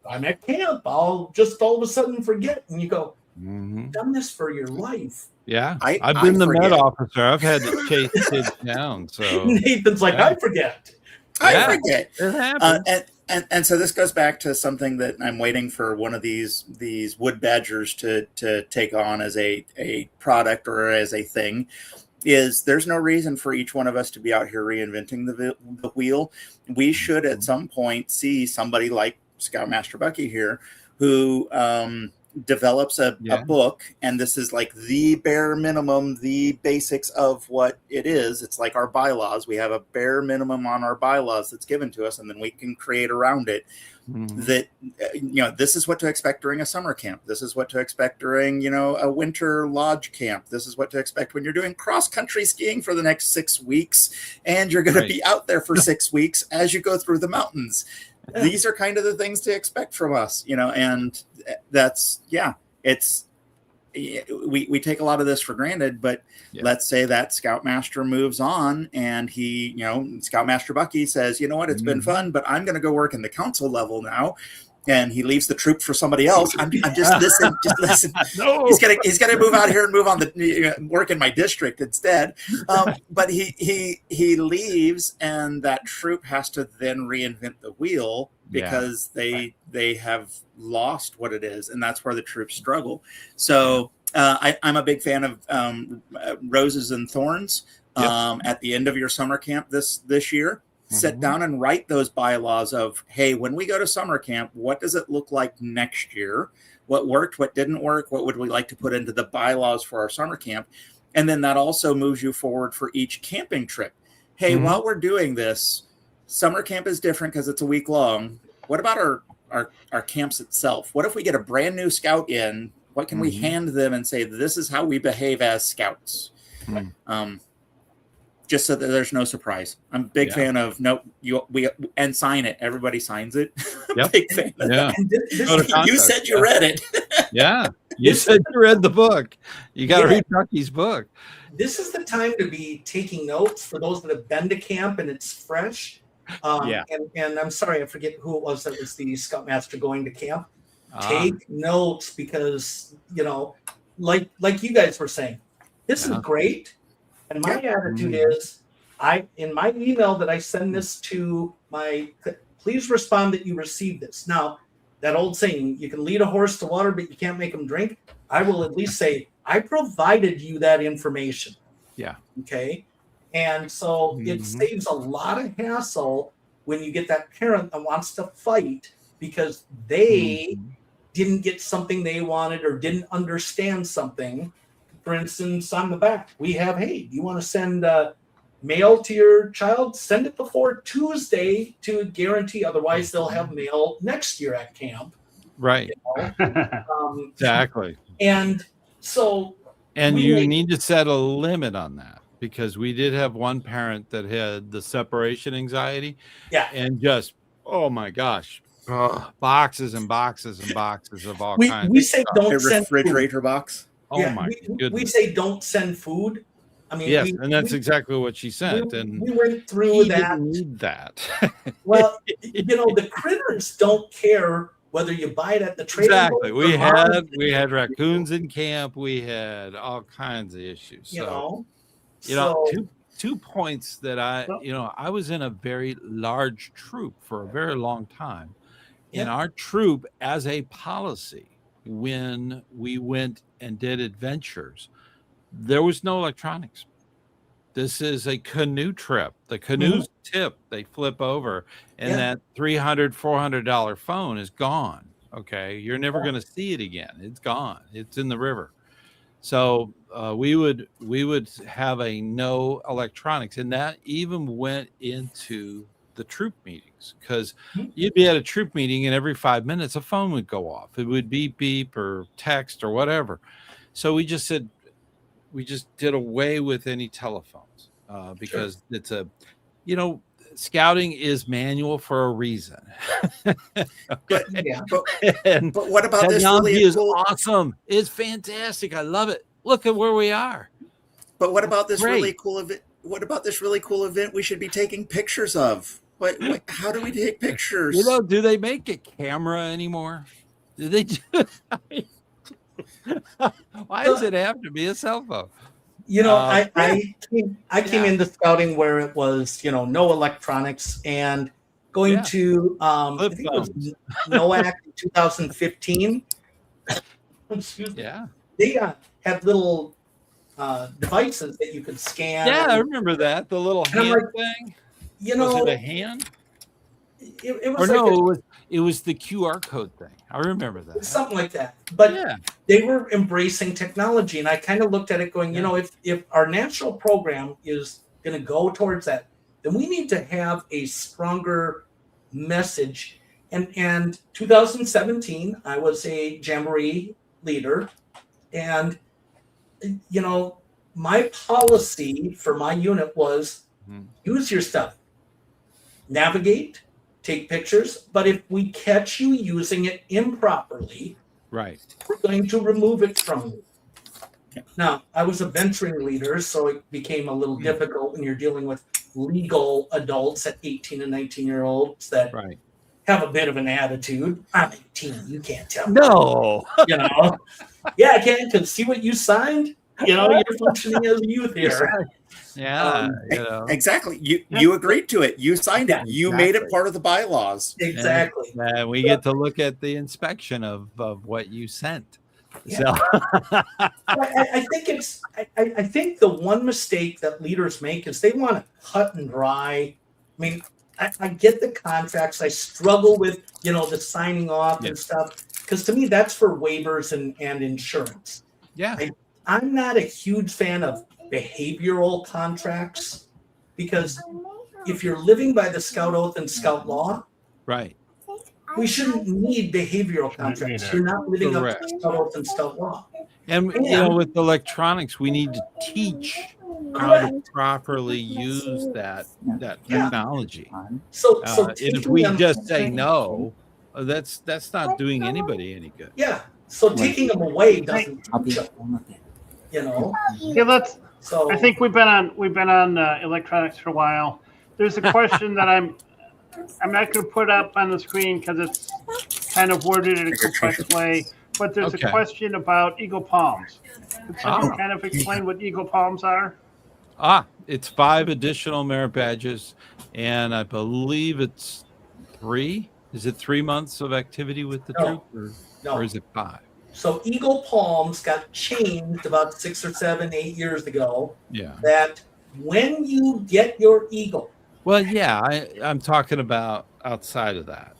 I'm at camp. I'll just all of a sudden forget, and you go, "You've done this for your life." Yeah, I've been the med officer. I've had to chase kids down. So Nathan's like, "I forget." I forget. It happens. And so this goes back to something that I'm waiting for one of these wood badgers to take on as a product or as a thing. Is there's no reason for each one of us to be out here reinventing the wheel. We should at some point see somebody like Scoutmaster Bucky here who develops a book, and this is like the bare minimum, the basics of what it is. It's like our bylaws. We have a bare minimum on our bylaws that's given to us, and then we can create around it. That this is what to expect during a summer camp. This is what to expect during a winter lodge camp. This is what to expect when you're doing cross-country skiing for the next 6 weeks, and you're going to be out there for 6 weeks as you go through the mountains. These are kind of the things to expect from us, and that's it's we take a lot of this for granted, but let's say that Scoutmaster moves on and he, Scoutmaster Bucky says, "You know what, it's been fun, but I'm going to go work in the council level now." And he leaves the troop for somebody else. I'm just listen. No. He's gonna move out here and move on work in my district instead. But he leaves, and that troop has to then reinvent the wheel because they have lost what it is, and that's where the troops struggle. So I'm a big fan of Roses and Thorns. At the end of your summer camp this year. Sit down and write those bylaws of, hey, when we go to summer camp, what does it look like next year? What worked? What didn't work? What would we like to put into the bylaws for our summer camp? And then that also moves you forward for each camping trip. Hey, while we're doing this, summer camp is different because it's a week long. What about our camps itself? What if we get a brand new scout in? What can we hand them and say, this is how we behave as scouts? Just so that there's no surprise. I'm a big fan of and sign it. Everybody signs it. Big fan of that. You said you read it. You said you read the book. You got to read Bucky's book. This is the time to be taking notes for those that have been to camp and it's fresh. And I'm sorry, I forget who it was that was the Scoutmaster going to camp. Take notes because, like you guys were saying, this is great. And my attitude is, in my email that I send this to please respond that you received this. Now, that old saying, you can lead a horse to water, but you can't make him drink. I will at least say, I provided you that information. Yeah. Okay. And so it saves a lot of hassle when you get that parent that wants to fight because they didn't get something they wanted or didn't understand something. For instance, on the back, we have, hey, you want to send mail to your child? Send it before Tuesday to guarantee. Otherwise, they'll have mail next year at camp. Right. Exactly. And so. And you need to set a limit on that because we did have one parent that had the separation anxiety. Yeah. And just, oh my gosh. Boxes and boxes and boxes of all kinds. We say don't send refrigerator box. Oh my goodness. We say don't send food. I mean, and that's exactly what she sent. And we went through that. Didn't need that. Well, the critters don't care whether you buy it at the trade. Exactly. We had raccoons in camp. We had all kinds of issues. Two points that I was in a very large troop for a very long time. In our troop, as a policy, when we went and did adventures, there was no electronics. This is a canoe trip. The canoe's tip, they flip over, and Yeah. that $300, $400 phone is gone. Okay, you're never going to see it again. It's gone. It's in the river. So we would have a no electronics, and that even went into the troop meetings, because you'd be at a troop meeting and every 5 minutes a phone would go off. It would beep beep or text or whatever. So we just said, we just did away with any telephones because it's a, scouting is manual for a reason. But what about this technology really is cool? awesome. It's fantastic. I love it. Look at where we are. But what about this Great. really cool event? What about this really cool event we should be taking pictures of? What how do we take pictures? Do they make a camera anymore? Do they do? Why does it have to be a cell phone? I came into scouting where it was, no electronics, and going to I think it was NOAC in 2015. Excuse me. Yeah. They had little devices that you could scan. Yeah, I remember that. The little hand thing. Was it a hand? It was it was the QR code thing. I remember that. Something like that. But they were embracing technology, and I kind of looked at it going, if our national program is going to go towards that, then we need to have a stronger message. And 2017, I was a Jamboree leader, and my policy for my unit was use your stuff, navigate, take pictures, but if we catch you using it improperly, we're going to remove it from you. Now, I was a venturing leader, so it became a little difficult when you're dealing with legal adults at 18 and 19-year-olds that have a bit of an attitude. I'm 18, you can't tell me. No. Yeah, I can, because see what you signed? You're functioning as a youth here. Yeah, exactly. You agreed to it. You signed it. You made it part of the bylaws. Exactly. And we get to look at the inspection of what you sent. Yeah. So I think the one mistake that leaders make is they want to cut and dry. I mean, I get the contracts. I struggle with the signing off and stuff, because to me that's for waivers and insurance. Yeah. I'm not a huge fan of behavioral contracts, because if you're living by the Scout Oath and Scout Law, we shouldn't need behavioral contracts. You're not living up to Scout Oath and Scout Law. And with electronics, we need to teach how to properly use that technology. So if we just say no, that's not doing anybody any good. Yeah. So taking them away doesn't. I think we've been on electronics for a while. There's a question that I'm not going to put up on the screen because it's kind of worded in a complex way. But there's a question about Eagle Palms. Could someone kind of explain what Eagle Palms are? It's 5 additional merit badges, and I believe it's 3. Is it 3 months of activity with the troop, or is it 5? So Eagle Palms got changed about 6 or 7, 8 years ago. Yeah. That when you get your Eagle. Well, yeah, I'm talking about outside of that.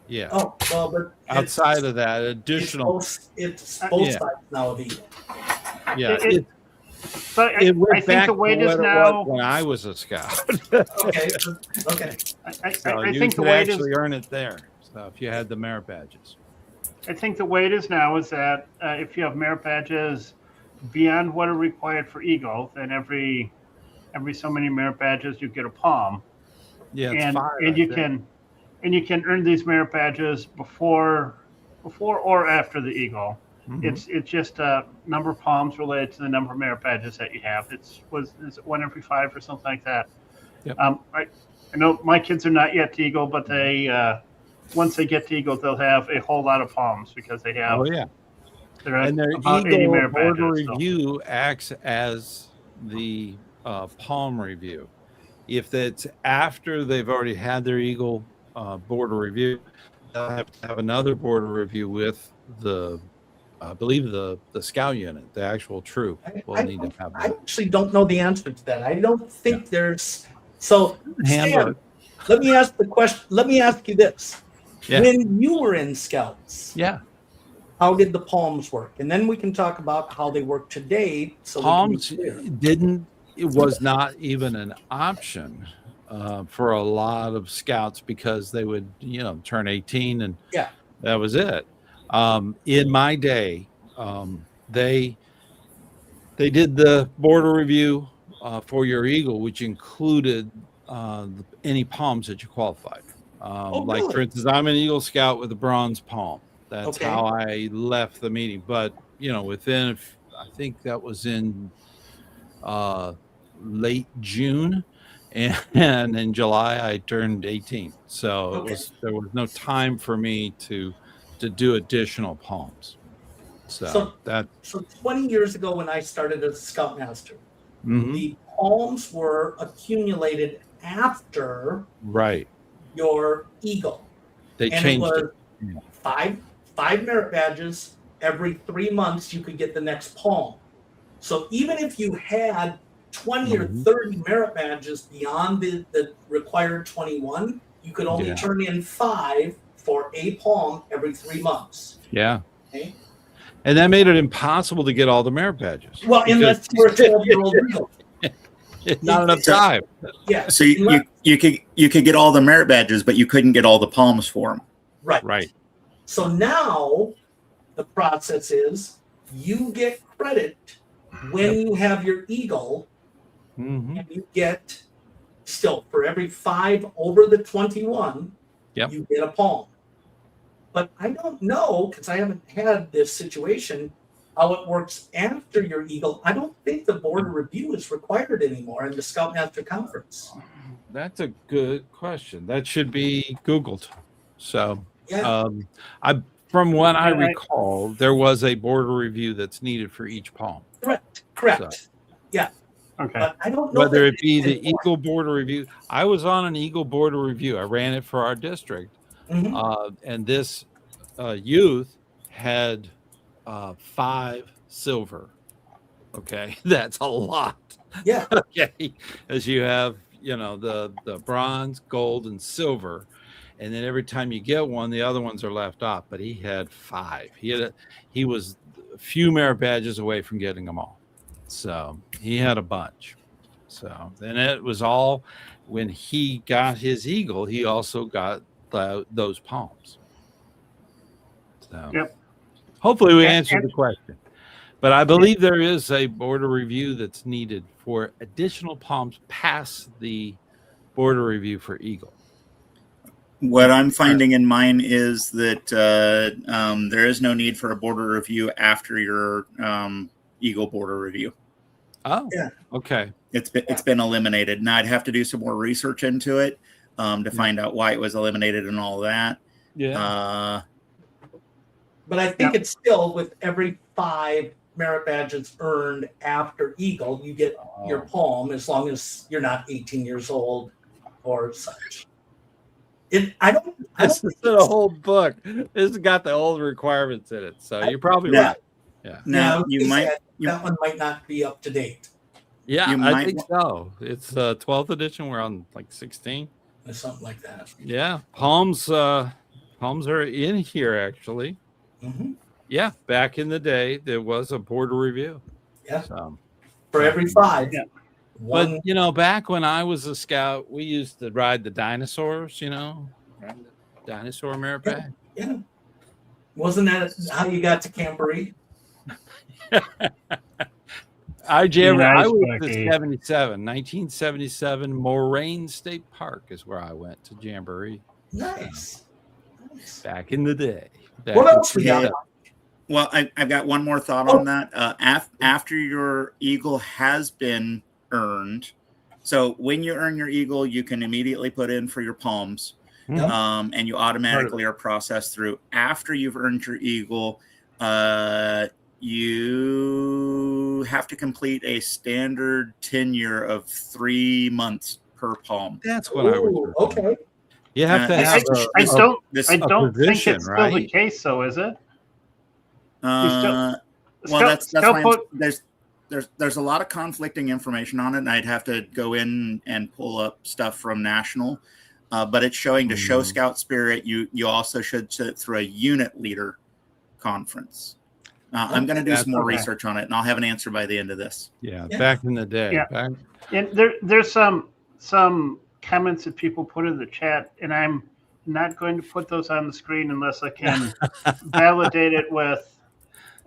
Yeah. Oh, well, but outside of that, additional. It's both sides now of Eagle. Yeah. It went I think the weight is now when I was a scout. Okay. I think the weight actually earn it there. So if you had the merit badges. I think the way it is now is that if you have merit badges beyond what are required for Eagle, then every so many merit badges you get a palm. Yeah, and you can earn these merit badges before or after the Eagle. Mm-hmm. It's just a number of palms related to the number of merit badges that you have. Is it 1 every 5 or something like that? Yep. I know my kids are not yet to Eagle, but they once they get to Eagle, they'll have a whole lot of palms because they have. Oh yeah. And their about 80 Eagle merit border badges, review acts as the palm review. If it's after they've already had their Eagle border review, they'll have to have another border review with the I believe the scout unit, the actual troop, will need to have I that. actually don't know the answer to that. I don't think there's. So, Stan, Handbook. let me ask the question. Let me ask you this. Yeah. When you were in Scouts, Yeah. how did the palms work? And then we can talk about how they work today. So Palms we can be clear. didn't, it was not even an option for a lot of scouts because they would, turn 18 and that was it. In my day, they did the border review for your Eagle, which included any palms that you qualified. Like, really? for instance, I'm an Eagle Scout with a bronze palm. That's Okay. how I left the meeting. But, within, I think that was in late June. And in July, I turned 18. So there was no time for me to do additional palms. So 20 years ago when I started as a Scoutmaster, mhm. the palms were accumulated after Right. your Eagle. They And changed it it. was five merit badges. Every 3 months, you could get the next palm. So even if you had 20 or 30 merit badges beyond the required 21, you could only turn in 5 for a palm every 3 months. Yeah. Okay. And that made it impossible to get all the merit badges. Well, unless you were a 12-year-old Eagle. Not enough time. Yeah. So you could get all the merit badges, but you couldn't get all the palms for them. Right. So now the process is you get credit when you have your Eagle, and you get still for every 5 over the 21, you get a palm. But I don't know, because I haven't had this situation, how it works after your Eagle. I don't think the border review is required anymore in the Scoutmaster Conference. That's a good question. That should be Googled. So from what I recall, there was a border review that's needed for each palm. Correct. So. Yeah. Okay. But I don't know whether it be the Eagle border review. I was on an Eagle border review. I ran it for our district. And this youth had 5 silver. Okay. That's a lot. Yeah. Okay. As you have, the bronze, gold, and silver. And then every time you get one, the other ones are left off. But he had 5. He was a few merit badges away from getting them all. So he had a bunch. So then it was all when he got his Eagle, he also got those palms. So hopefully we answered the question. But I believe there is a border review that's needed for additional palms past the border review for Eagle. What I'm finding in mine is that there is no need for a border review after your Eagle border review. Oh, okay. It's been eliminated. Now I'd have to do some more research into it to find out why it was eliminated and all that. Yeah. But I think it's still with every 5 merit badges earned after Eagle, you get your palm as long as you're not 18 years old or such. This is a whole book. This has got the old requirements in it, so you're probably right. Yeah. Now that one might not be up to date. Yeah, I think so. It's 12th edition. We're on like 16 or something like that. Yeah, palms are in here actually. Yeah, back in the day there was a border review. Yeah, so, for every 5. Yeah. But back when I was a scout, we used to ride the dinosaurs. Dinosaur merit badge. Yeah. Wasn't that how you got to Camporee? I was in 1977, Moraine State Park is where I went to Jamboree. Nice. Back in the day. What else we got? Well, I've got one more thought on that. After your Eagle has been earned, so when you earn your Eagle, you can immediately put in for your palms, and you automatically are processed through. After you've earned your Eagle, you have to complete a standard tenure of 3 months per palm. That's what I was. Okay. You have to have. I don't think position, it's still right? the case, though, is it? Well, that's why there's a lot of conflicting information on it, and I'd have to go in and pull up stuff from national. But it's showing to show Scout spirit, you also should sit through a unit leader conference. I'm going to do some more research on it, and I'll have an answer by the end of this. Yeah, back in the day. Yeah. And there's some comments that people put in the chat, and I'm not going to put those on the screen unless I can validate it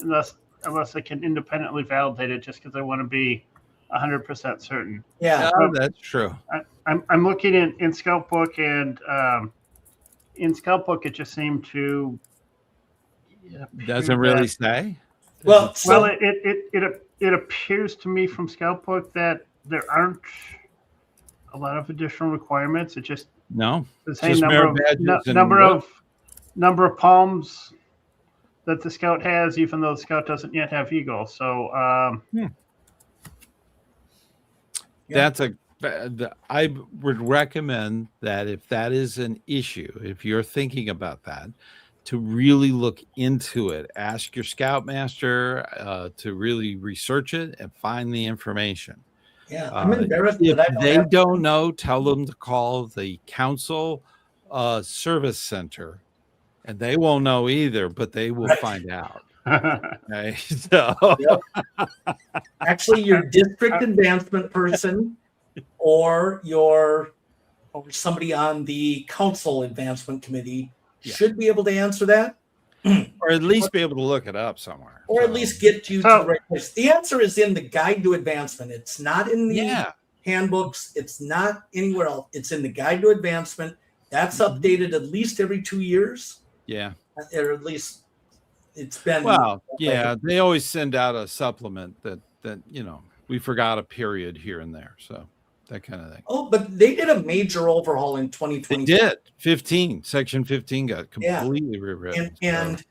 unless I can independently validate it, just because I want to be 100% certain. Yeah, that's true. I'm looking in Scout Book, and in Scout Book, it just seemed to doesn't really say. Well, it appears to me from Scout Book that there aren't a lot of additional requirements. It just the same number of palms that the Scout has, even though the Scout doesn't yet have Eagle. So I would recommend that if that is an issue, if you're thinking about that, to really look into it. Ask your Scoutmaster to really research it and find the information. Yeah, I'm embarrassed if that they don't know, tell them to call the council service center, and they won't know either, but they will find out. Okay, so actually, your district advancement person, or somebody on the council advancement committee should be able to answer that, or at least be able to look it up somewhere, or at least get you to the right place. The answer is in the Guide to Advancement. It's not in the handbooks. It's not anywhere else. It's in the Guide to Advancement. That's updated at least every 2 years. Yeah, or at least it's been. Well, yeah, they always send out a supplement that we forgot a period here and there, so that kind of thing. Oh, but they did a major overhaul in 2020. They did. Section 15 got completely rewritten. And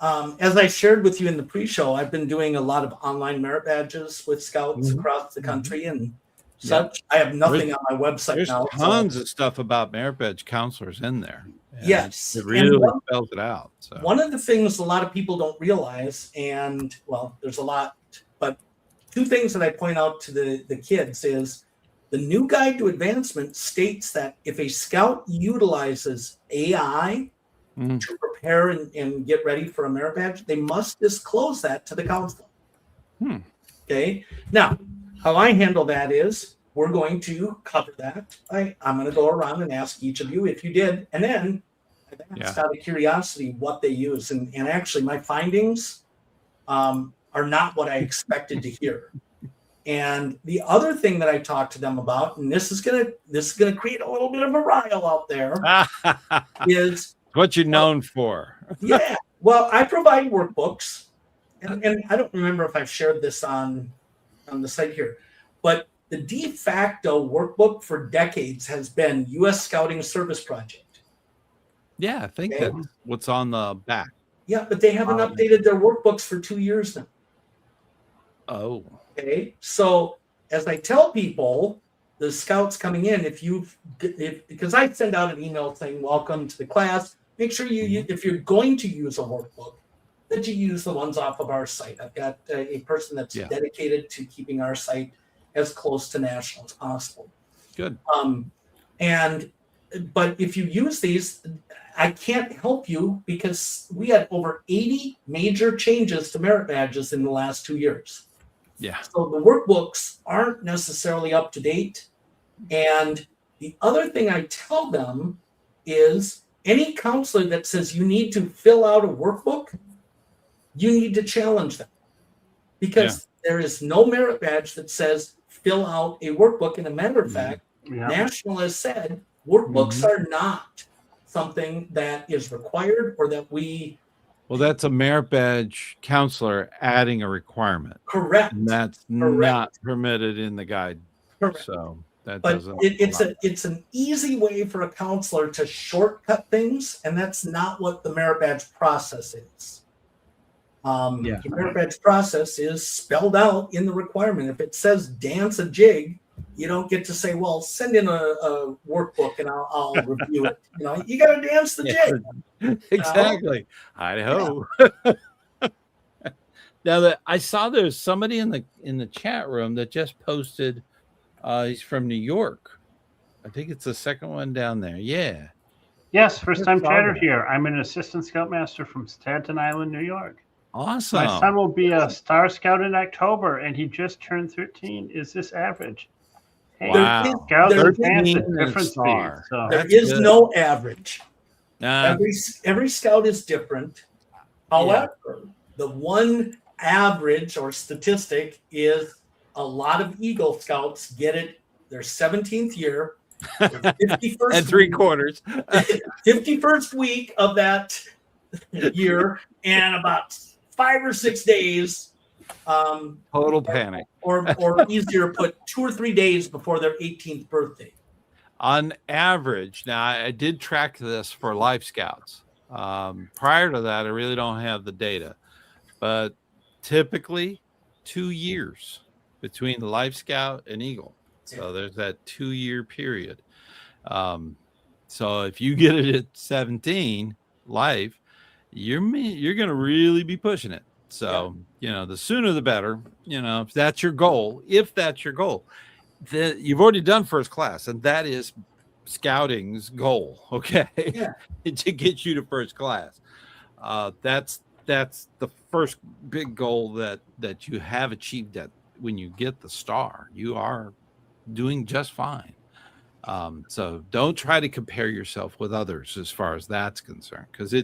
as I shared with you in the pre-show, I've been doing a lot of online merit badges with Scouts across the country and such. I have nothing on my website now. There's tons of stuff about merit badge counselors in there. Yes. It really spells it out. So. One of the things a lot of people don't realize, and there's a lot, but two things that I point out to the kids is the new Guide to Advancement states that if a Scout utilizes AI to prepare and get ready for a merit badge, they must disclose that to the council. Okay. Now, how I handle that is we're going to cover that. I'm going to go around and ask each of you if you did, and then I've out of curiosity what they use. And actually, my findings are not what I expected to hear. And the other thing that I talked to them about, and this is gonna create a little bit of a rile out there, is what you're known for. Yeah. Well, I provide workbooks, and I don't remember if I've shared this on the site here, but the de facto workbook for decades has been U.S. Scouting Service Project. Yeah, I think that's what's on the back. Yeah, but they haven't updated their workbooks for 2 years now. Oh. Okay, so as I tell people, the Scouts coming in, because I send out an email saying, welcome to the class, make sure if you're going to use a workbook, that you use the ones off of our site. I've got a person that's dedicated to keeping our site as close to national as possible. Good. But if you use these, I can't help you because we had over 80 major changes to merit badges in the last 2 years. Yeah. So the workbooks aren't necessarily up to date. And the other thing I tell them is any counselor that says you need to fill out a workbook, you need to challenge them. Because there is no merit badge that says fill out a workbook. And a matter of fact, National has said workbooks are not something that is required or that we... Well, that's a merit badge counselor adding a requirement. Correct. And that's not permitted in the guide. Correct. So that but doesn't. It's an easy way for a counselor to shortcut things, and that's not what the merit badge process is. The merit badge process is spelled out in the requirement. If it says dance a jig, you don't get to say, well, send in a workbook and I'll review it. You got to dance the jig. Exactly. Idaho. Now that I saw there's somebody in the chat room that just posted. He's from New York. I think it's the second one down there. Yeah. Yes, first time saw chatter that. here. I'm an assistant scoutmaster from Staten Island, New York. Awesome. My son will be a Star Scout in October, and he just turned 13. Is this average? Hey, Wow. Scouts there and fans at 13 different star. speeds. So. There That's is good. no average. Nah, Every scout is different. However, the one average or statistic is a lot of Eagle Scouts get it their 17th year, their 51st and 3 week, quarters. 51st week of that year, and about 5 or 6 days. Total panic. Or easier put, 2 or 3 days before their 18th birthday. On average, now I did track this for Life Scouts. Prior to that, I really don't have the data, but typically 2 years between the Life Scout and Eagle. So there's that 2-year period. So if you get it at 17 Life, you're going to really be pushing it. So, the sooner the better, if that's your goal, you've already done first class, and that is scouting's goal. Okay. Yeah. To get you to first class. That's the first big goal that you have achieved. That when you get the star, you are doing just fine. So don't try to compare yourself with others as far as that's concerned, because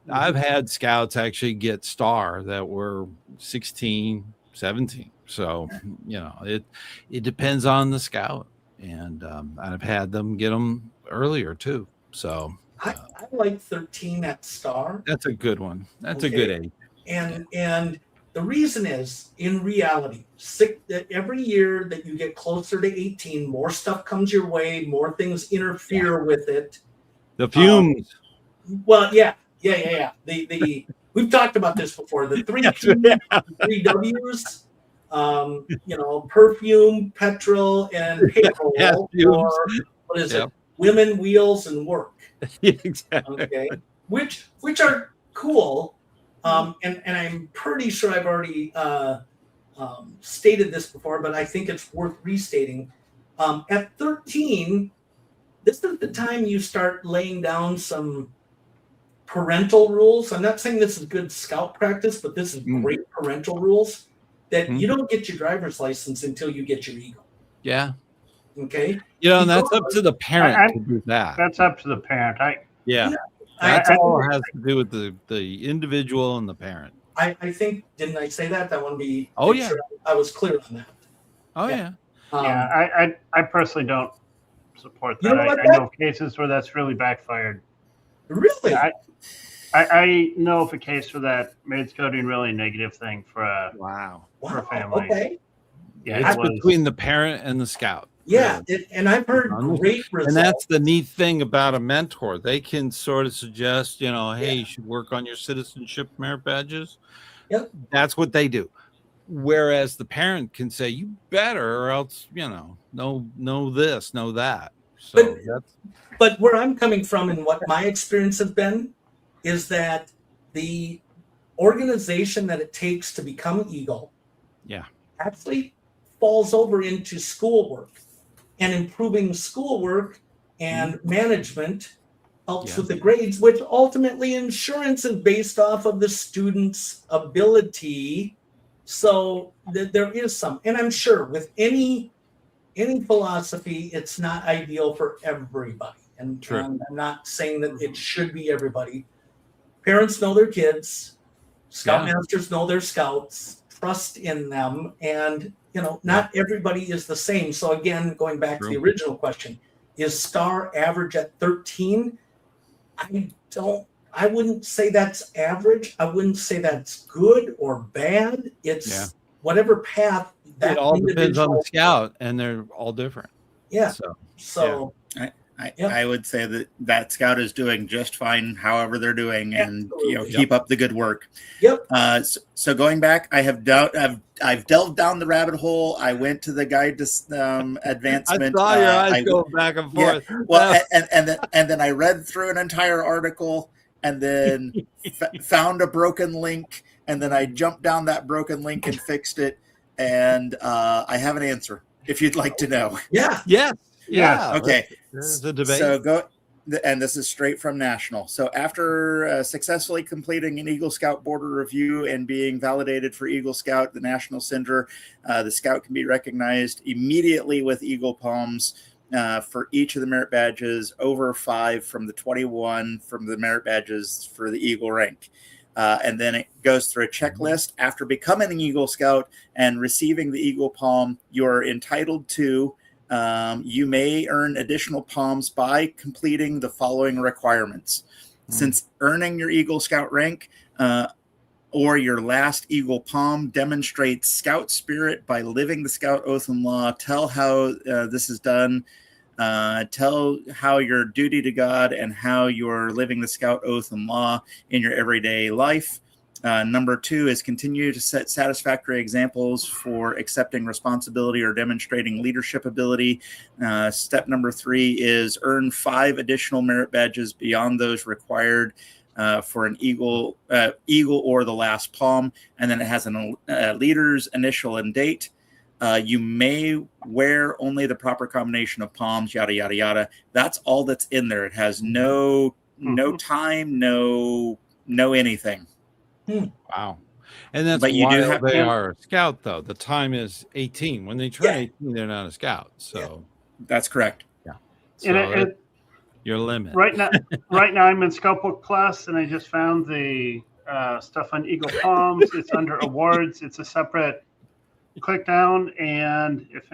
I've had scouts actually get star that were 16, 17. So, it depends on the scout, and I've had them get them earlier too. So I like 13 at star. that's a good one. That's a good age. And the reason is, in reality, every year that you get closer to 18, more stuff comes your way, more things interfere with it. The fumes. Well, yeah. We've talked about this before. The 3 P's, 3 W's, perfume, petrol, and payroll, Yeah, or what is it? Women, wheels, and work. Exactly. Okay, which are cool. And I'm pretty sure I've already stated this before, but I think it's worth restating. At 13, this is the time you start laying down some parental rules. I'm not saying this is good scout practice, but this is great parental rules, that you don't get your driver's license until you get your Eagle. Yeah. Okay. And that's up to the parent to do that. That's up to the parent. That's all has to do with the individual and the parent. I think, didn't I say that? I want to be sure I was clear on that. I personally don't support that. I know cases where that's really backfired. Really? I know of a case where that made scouting really a negative thing for a family. Okay. Yeah, it's between the parent and the scout. Yeah, and I've heard great results. And that's the neat thing about a mentor. They can sort of suggest, hey, you should work on your citizenship merit badges. Yep. That's what they do. Whereas the parent can say, you better, or else, know this, know that. So but where I'm coming from and what my experience has been is that the organization that it takes to become Eagle actually falls over into schoolwork, and improving schoolwork and management helps with the grades, which ultimately insurance is based off of the student's ability. So there is some, and I'm sure with any philosophy, it's not ideal for everybody. And I'm not saying that it should be everybody. Parents know their kids, scoutmasters know their scouts, trust in them, and not everybody is the same. So again, going back to the original question, is star average at 13? I wouldn't say that's average. I wouldn't say that's good or bad. It's whatever path that it all depends on the scout, and they're all different. Yeah. So I would say that scout is doing just fine, however they're doing, and keep up the good work. Yep. So going back, I've delved down the rabbit hole. I went to the guide to advancement. I saw your eyes go back and forth. Yeah. Well, and then I read through an entire article, and then found a broken link, and then I jumped down that broken link and fixed it. And I have an answer if you'd like to know. Yeah. Yes. Yeah. Okay. There's a debate. So go, and this is straight from National. So after successfully completing an Eagle Scout border review and being validated for Eagle Scout, the National Center, the Scout can be recognized immediately with Eagle Palms for each of the merit badges, over 5 from the 21 from the merit badges for the Eagle rank. And then it goes through a checklist. After becoming an Eagle Scout and receiving the Eagle Palm, you're entitled to you may earn additional palms by completing the following requirements. Since earning your Eagle Scout rank or your last Eagle Palm demonstrates Scout spirit by living the Scout Oath and Law, tell how this is done, tell how your duty to God and how you're living the Scout Oath and Law in your everyday life. Number 2 is continue to set satisfactory examples for accepting responsibility or demonstrating leadership ability. Step number 3 is earn 5 additional merit badges beyond those required for an Eagle or the last palm. And then it has a leader's initial and date. You may wear only the proper combination of palms, yada, yada, yada. That's all that's in there. It has no time, no anything. Wow. And that's But you why do have they to- are a scout, though. The time is 18. When they turn 18, they're not a scout. So That's correct. so And that's your limit. right now I'm in Scout Book Plus, and I just found the stuff on Eagle Palms. It's under awards. It's a separate click down, and if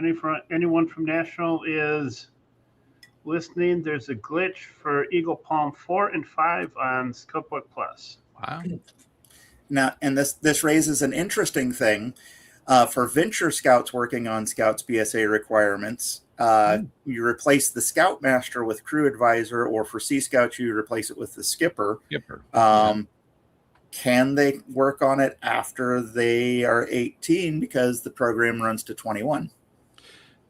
anyone from National is listening, there's a glitch for Eagle Palm 4 and 5 on Scout Book Plus. Wow. Now, and this raises an interesting thing for venture scouts working on Scouts BSA requirements. You replace the Scoutmaster with Crew Advisor, or for Sea Scouts, you replace it with the Skipper. Can they work on it after they are 18 because the program runs to 21?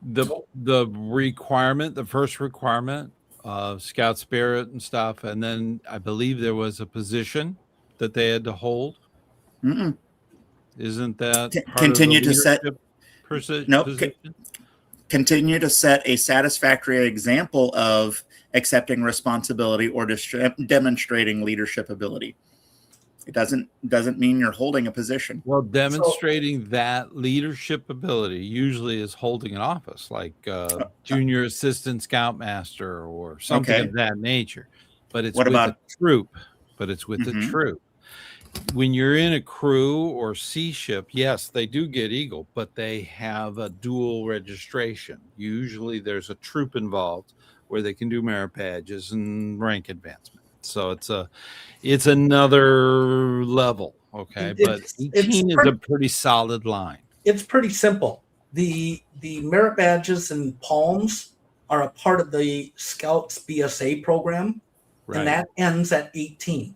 The requirement, the first requirement of Scout Spirit and stuff, and then I believe there was a position that they had to hold. Mm-mm. Isn't that part Continue of the to set position? Continue to set a satisfactory example of accepting responsibility or demonstrating leadership ability. It doesn't mean you're holding a position. Well, demonstrating that leadership ability usually is holding an office, like junior assistant scoutmaster or something of that nature. But it's with a troop. But it's with the troop. When you're in a crew or sea ship, yes, they do get Eagle, but they have a dual registration. Usually there's a troop involved where they can do merit badges and rank advancement. So it's another level, okay? But 18 is a pretty solid line. It's pretty simple. The merit badges and palms are a part of the Scouts BSA program, and that ends at 18.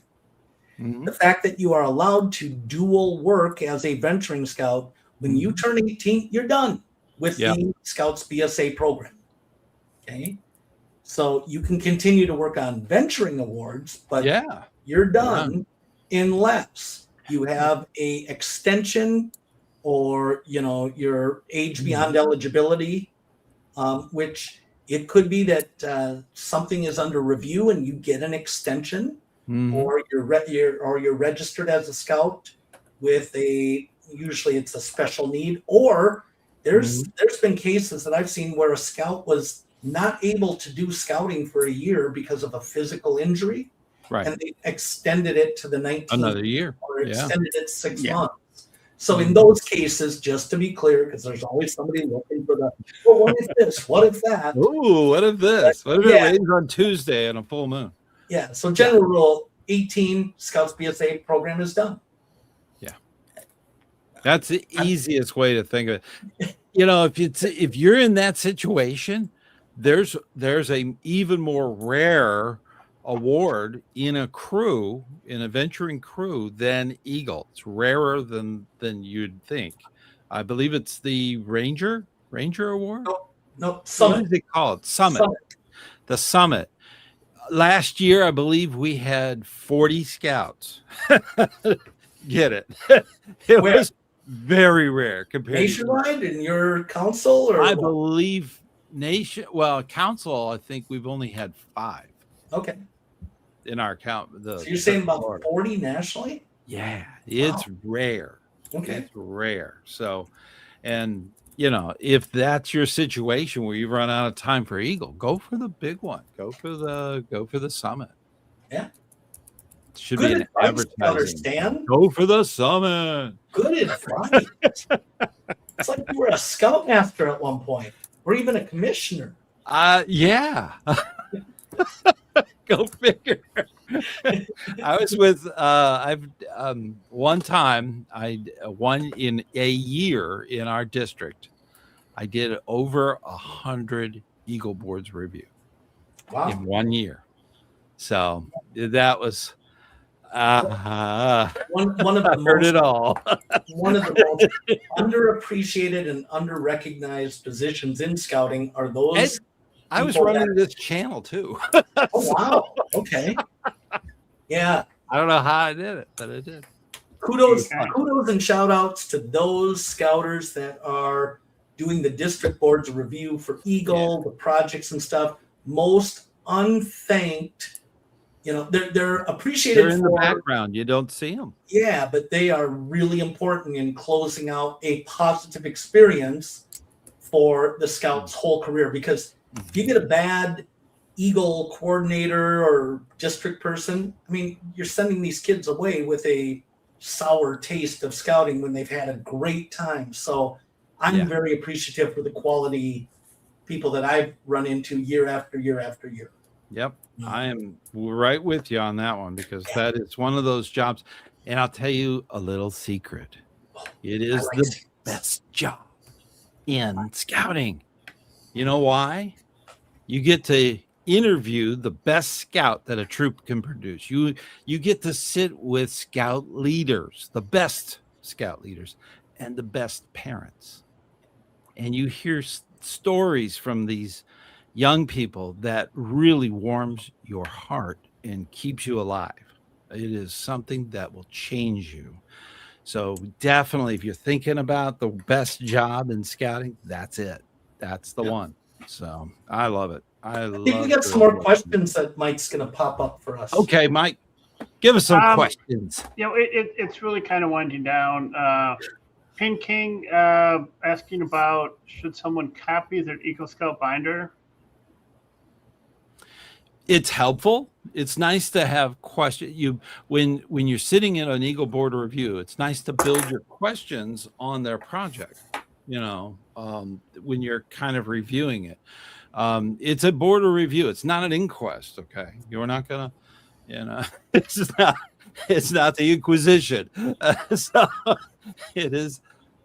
The fact that you are allowed to dual work as a venturing scout, when you turn 18, you're done with the Scouts BSA program. Okay. So you can continue to work on venturing awards, but you're done unless you have a extension or, your age beyond eligibility, which it could be that something is under review and you get an extension. Or you're registered as a scout with usually it's a special need, or there's been cases that I've seen where a scout was not able to do scouting for a year because of a physical injury, and they extended it to the 19th another year, or extended it 6 months. So in those cases, just to be clear, because there's always somebody looking for what if this? What if that? Ooh, what if this? What if it rains on Tuesday on a full moon? Yeah, so general rule, 18 Scouts BSA program is done. Yeah. That's the easiest way to think of it. If you're in that situation, there's a even more rare award in a venturing crew than Eagle. It's rarer than you'd think. I believe it's the Ranger Award. No, Summit. What is it called? Summit. The Summit. Last year, I believe we had 40 scouts get it. It Where? was very rare compared Nationwide in your council, or I what? believe council, I think we've only had 5 Okay. in our count. So you're saying about Florida. 40 nationally? Yeah, it's Wow. rare. Okay. It's rare. So, and if that's your situation where you run out of time for Eagle, go for the big one. Go for the summit. Yeah. It should Good be an advice, advertising. Stan. Go for the summit. Good advice. It's like you were a scoutmaster at one point, or even a commissioner. Yeah. Go figure. I was with one time I won in a year in our district. I did over 100 Eagle Boards review in 1 year. So that was one of the heard it all. One of the most underappreciated and underrecognized positions in scouting are those. I was running this channel too. Oh wow! Okay. Yeah. I don't know how I did it, but I did. Kudos and shout outs to those scouters that are doing the district boards review for Eagle, the projects and stuff. Most unthanked. They're appreciated. They're in the background. You don't see them. Yeah, but they are really important in closing out a positive experience for the scout's whole career. Because if you get a bad Eagle coordinator or district person, I mean, you're sending these kids away with a sour taste of scouting when they've had a great time. So I'm very appreciative for the quality people that I've run into year after year after year. Yep. I am right with you on that one, because that is one of those jobs. And I'll tell you a little secret. It is the best job in scouting. You know why? You get to interview the best scout that a troop can produce. You get to sit with scout leaders, the best scout leaders, and the best parents. And you hear stories from these young people that really warms your heart and keeps you alive. It is something that will change you. So definitely, if you're thinking about the best job in scouting, that's it. That's the one. So I love it. I think we got some more questions that Mike's going to pop up for us. Okay, Mike, give us some questions. It's really kind of winding down. Pin King asking about, should someone copy their Eagle Scout binder? It's helpful. It's nice to have questions. When you're sitting in an Eagle Board review, it's nice to build your questions on their project. When you're kind of reviewing it, it's a board review. It's not an inquest. Okay, you're not gonna, it's not the Inquisition. So it is.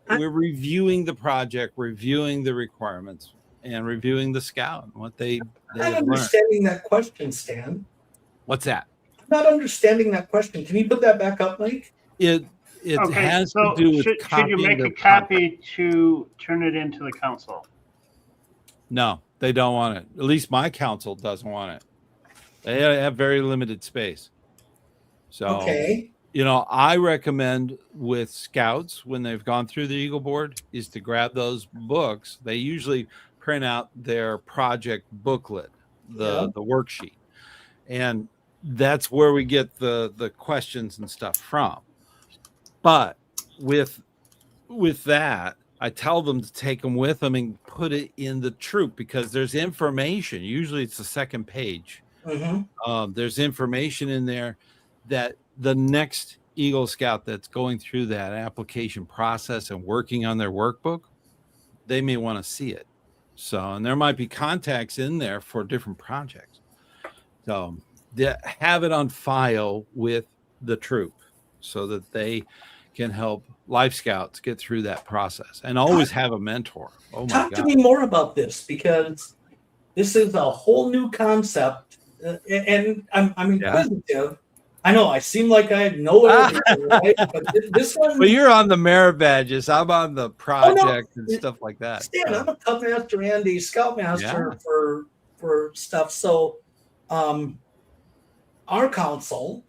We're reviewing the project, reviewing the requirements, and reviewing the scout and what they I'm not understanding that question, Stan. What's that? I'm not understanding that question. Can you put that back up, Mike? It has to do with should you make a copy to turn it into the council? No, they don't want it. At least my council doesn't want it. They have very limited space. So, okay. I recommend with scouts, when they've gone through the Eagle Board, is to grab those books. They usually print out their project booklet, the worksheet. And that's where we get the questions and stuff from. But with that, I tell them to take them with them and put it in the troop, because there's information. Usually it's the second page. Mm-hmm. There's information in there that the next Eagle Scout that's going through that application process and working on their workbook, they may want to see it. So, and there might be contacts in there for different projects. So have it on file with the troop so that they can help Life Scouts get through that process, and always have a mentor. Oh my God. Talk to me more about this, because this is a whole new concept, and I'm inquisitive. Yeah. I know I seem like I know everything, right? But this one. Well, you're on the merit badges. I'm on the project and stuff like that. Stan, I'm a Cub Master and a Scoutmaster for stuff. So, our council,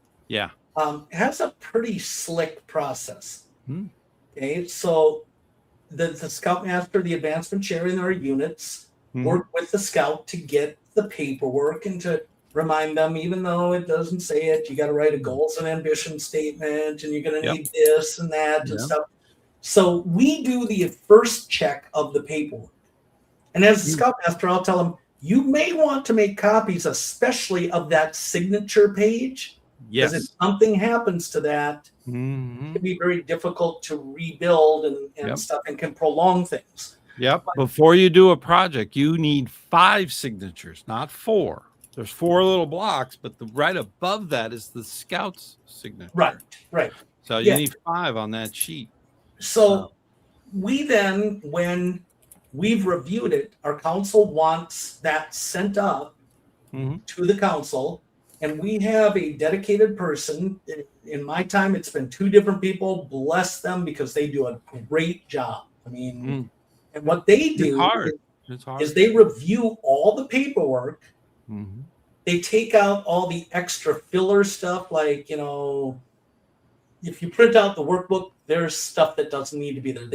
has a pretty slick process. Hmm. Okay, so the scoutmaster, the advancement chair in their units work with the scout to get the paperwork and to remind them, even though it doesn't say it, you got to write a goals and ambition statement, and you're going to need this and that and stuff. So we do the first check of the paperwork. And as a scoutmaster, I'll tell them, you may want to make copies, especially of that signature page. Yes. Because if something happens to that, it can be very difficult to rebuild and stuff, and can prolong things. Yep. Before you do a project, you need 5 signatures, not 4. There's 4 little blocks, but right above that is the scout's signature. Right. So you need 5 on that sheet. So we then, when we've reviewed it, our council wants that sent up to the council, and we have a dedicated person. In my time, it's been 2 different people. Bless them, because they do a great job. I mean, and what they do is they review all the paperwork. They take out all the extra filler stuff, like, you know, if you print out the workbook, there's stuff that doesn't need to be there.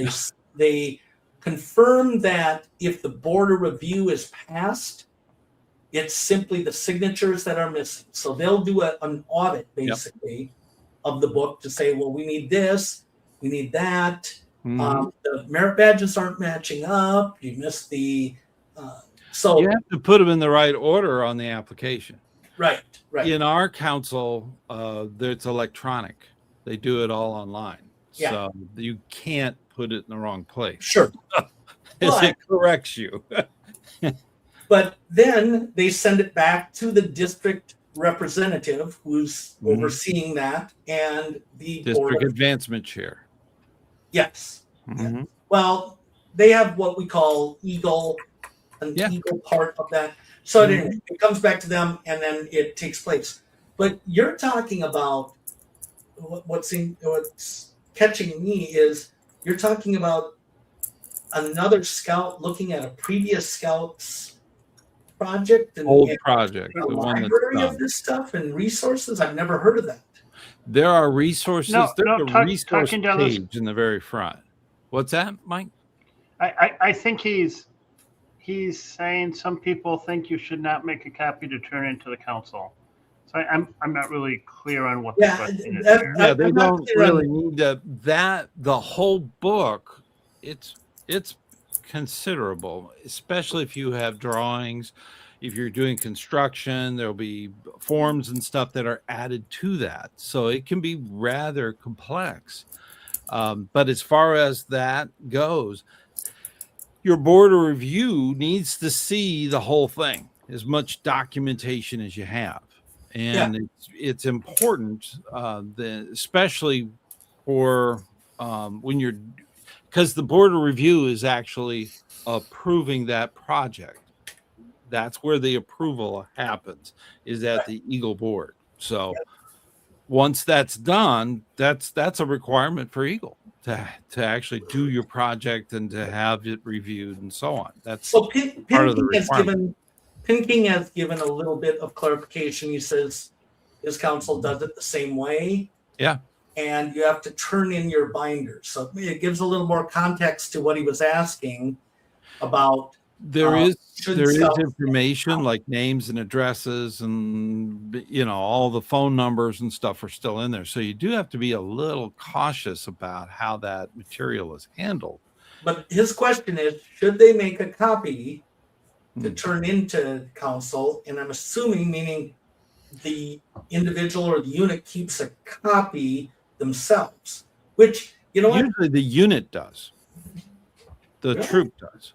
They confirm that if the board of review is passed, it's simply the signatures that are missing. So they'll do an audit, basically, of the book to say, well, we need this, we need that. The merit badges aren't matching up. You missed the... So you have to put them in the right order on the application. Right. In our council, it's electronic. They do it all online. Yeah. So you can't put it in the wrong place. Sure. It corrects you. But then they send it back to the district representative who's overseeing that, and the district advancement chair. Yes. Well, they have what we call Eagle, an Eagle part of that. So anyway, it comes back to them, and then it takes place. But you're talking about what's catching me is you're talking about another scout looking at a previous scout's project and project, a library of this stuff and resources. I've never heard of that. There are resources. There's a resource page in the very front. What's that, Mike? I think he's saying some people think you should not make a copy to turn into the council. So I'm not really clear on what the question is. They don't really need that. The whole book, it's considerable, especially if you have drawings. If you're doing construction, there'll be forms and stuff that are added to that. So it can be rather complex. But as far as that goes, your board of review needs to see the whole thing, as much documentation as you have. And it's important, especially for when you're, because the board of review is actually approving that project. That's where the approval happens, is at the Eagle board. So once that's done, that's a requirement for Eagle to actually do your project and to have it reviewed and so on. That's part of the requirement. Pinking has given a little bit of clarification. He says his council does it the same way. Yeah. And you have to turn in your binders. So it gives a little more context to what he was asking about. There is information like names and addresses, and all the phone numbers and stuff are still in there. So you do have to be a little cautious about how that material is handled. But his question is, should they make a copy to turn into council? And I'm assuming, meaning the individual or the unit keeps a copy themselves, which, usually the unit does. The troop does.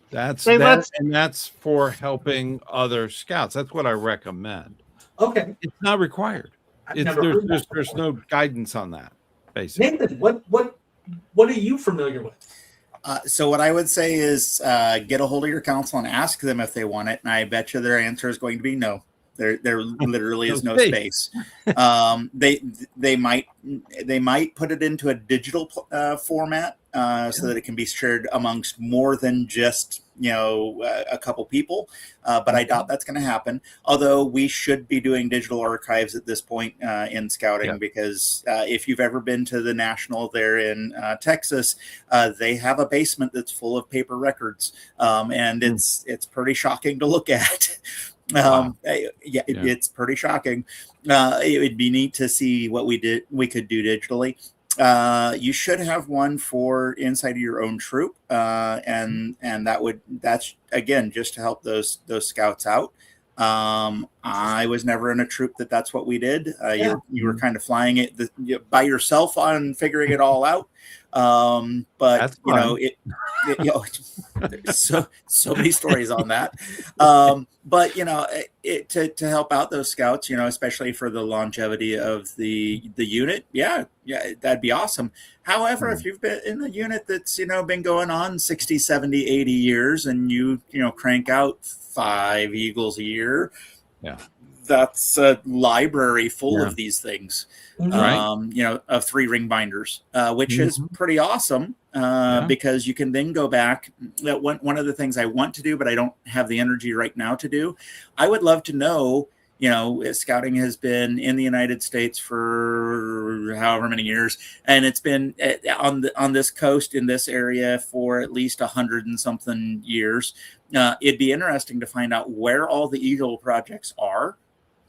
That's for helping other scouts. That's what I recommend. Okay. It's not required. There's no guidance on that, basically. Nathan, what are you familiar with? So what I would say is get a hold of your council and ask them if they want it. And I bet you their answer is going to be no. There literally is No no space. They might put it into a digital format so that it can be shared amongst more than just a couple people. But I doubt that's going to happen. Although we should be doing digital archives at this point in scouting, because if you've ever been to the National there in Texas, they have a basement that's full of paper records, and it's pretty shocking to look at. It's pretty shocking. It would be neat to see what we could do digitally. You should have one for inside of your own troop, and that's again just to help those scouts out. I was never in a troop that's what we did. You were kind of flying it by yourself on figuring it all out. But so many stories on that. But to help out those scouts, especially for the longevity of the unit, that'd be awesome. However, if you've been in the unit that's been going on 60, 70, 80 years, and you crank out 5 Eagles a year, that's a library full of these things. Of 3 ring binders, which is pretty awesome, because you can then go back. One of the things I want to do, but I don't have the energy right now to do, I would love to know, scouting has been in the United States for however many years, and it's been on this coast in this area for at least 100 and something years. It'd be interesting to find out where all the Eagle projects are,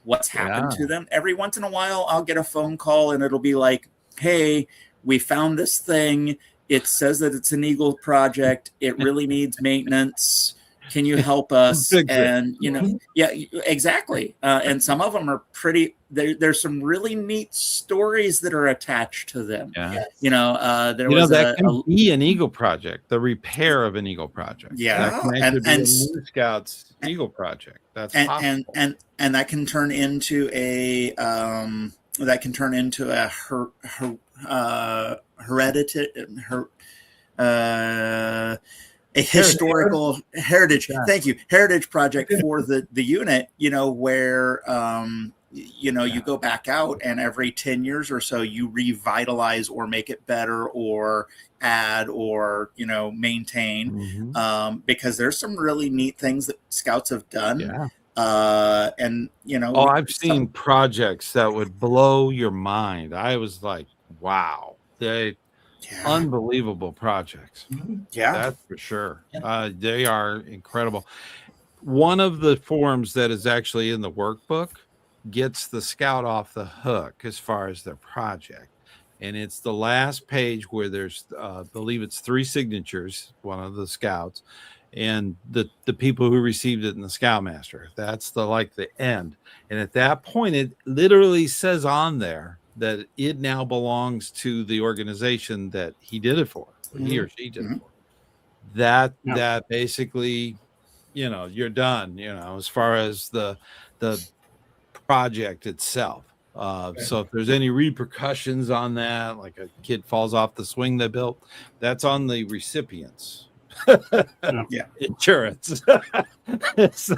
what's happened to them. Every once in a while, I'll get a phone call and it'll be like, hey, we found this thing. It says that it's an Eagle project. It really needs maintenance. Can you help us? And, exactly. And some of them are pretty, there's some really neat stories that are attached to them. That can be an Eagle project, the repair of an Eagle project. And New Scouts Eagle project. That's possible. And that can turn into a historical heritage. Thank you. Heritage project for the unit, where, you go back out and every 10 years or so you revitalize or make it better or add or, maintain, because there's some really neat things that scouts have done. I've seen projects that would blow your mind. I was like, wow, unbelievable projects. That's for sure. They are incredible. One of the forms that is actually in the workbook gets the scout off the hook as far as their project, and it's the last page where there's I believe it's 3 signatures, one of the scouts and the people who received it in the Scoutmaster. That's the end, and at that point it literally says on there that it now belongs to the organization that he did it for, he or she did it for. That basically, you're done, as far as the project itself. So if there's any repercussions on that, like a kid falls off the swing they built, that's on the recipients. Insurance. So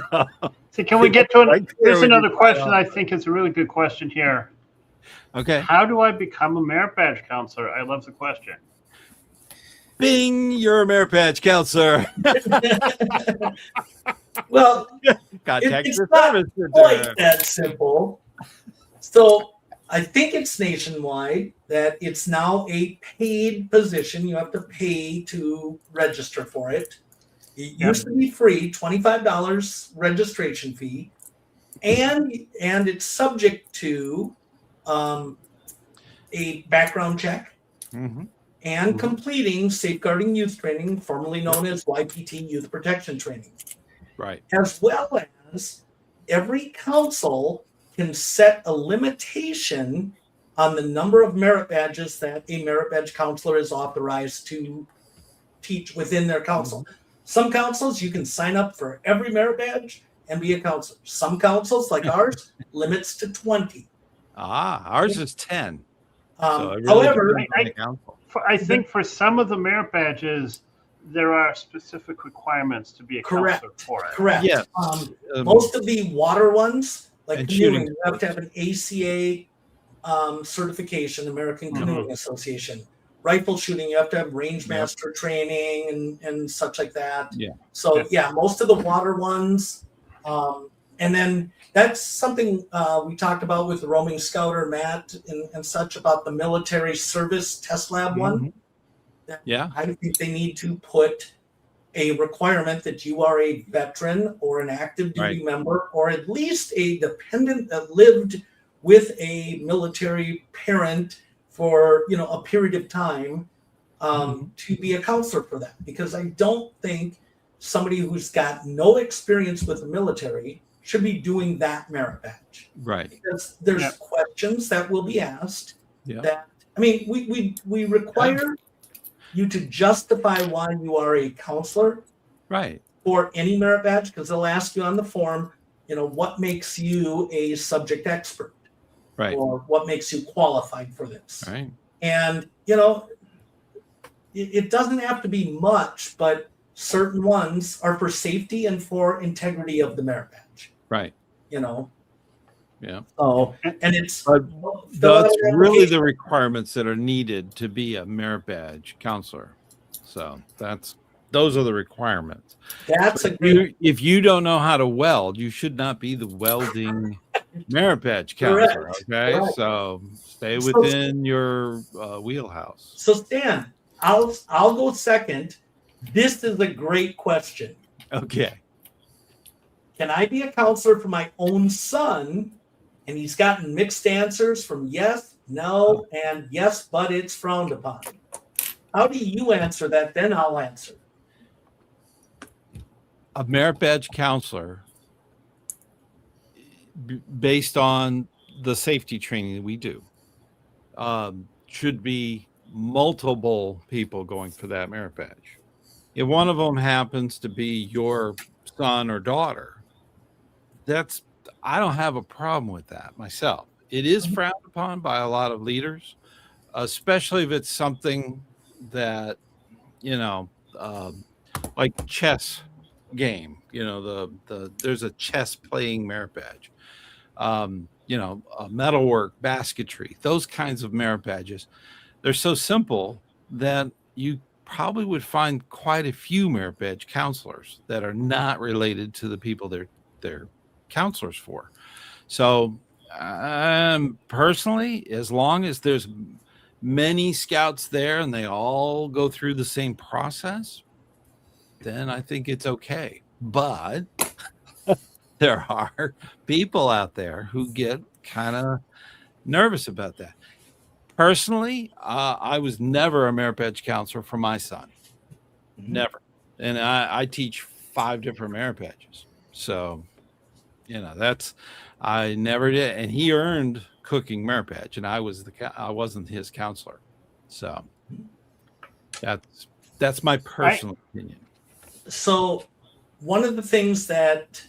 can we get to there's another question I think is a really good question here. Okay. How do I become a merit badge counselor? I love the question. Bing, you're a merit badge counselor. Well, it's not quite that simple. So I think it's nationwide that it's now a paid position. You have to pay to register for it. It used to be free, $25 registration fee, and it's subject to a background check and completing safeguarding youth training, formerly known as YPT, youth protection training. Right. As well as every council can set a limitation on the number of merit badges that a merit badge counselor is authorized to teach within their council. Some councils, you can sign up for every merit badge and be a counselor. Some councils, like ours, limits to 20. Ours is 10. However, I think for some of the merit badges, there are specific requirements to be a counselor for it. Correct. Yes. Most of the water ones Like And canoeing, shooting you have to have an ACA certification, American Canoeing Association. Rifle shooting, you have to have range master training and such like that. Yeah. So yeah, most of the water ones. And then that's something we talked about with the roaming scouter Matt and such about the military service test lab one. Yeah. I think they need to put a requirement that you are a veteran or an active duty member, or at least a dependent that lived with a military parent for a period of time to be a counselor for that. Because I don't think somebody who's got no experience with the military should be doing that merit badge. Right. Because there's questions that will be asked that, I mean, we require you to justify why you are a counselor for any merit badge, because they'll ask you on the form, what makes you a subject expert, or what makes you qualified for this. And it doesn't have to be much, but certain ones are for safety and for integrity of the merit badge. So, and it's that's really the requirements that are needed to be a merit badge counselor. So those are the requirements. That's if you don't know how to weld, you should not be the welding merit badge counselor. Okay, so stay within your wheelhouse. So Stan, I'll go second. This is a great question. Okay. Can I be a counselor for my own son? And he's gotten mixed answers from yes, no, and yes, but it's frowned upon. How do you answer that? Then I'll answer. A merit badge counselor, based on the safety training that we do, should be multiple people going for that merit badge. If one of them happens to be your son or daughter, I don't have a problem with that myself. It is frowned upon by a lot of leaders, especially if it's something that, like chess game, there's a chess playing merit badge, metalwork, basketry, those kinds of merit badges. They're so simple that you probably would find quite a few merit badge counselors that are not related to the people they're counselors for. So personally, as long as there's many scouts there and they all go through the same process, then I think it's okay. But there are people out there who get kind of nervous about that. Personally, I was never a merit badge counselor for my son. Never. And I teach 5 different merit badges. So, I never did. And he earned cooking merit badge, and I wasn't his counselor. So that's my personal opinion. So one of the things that,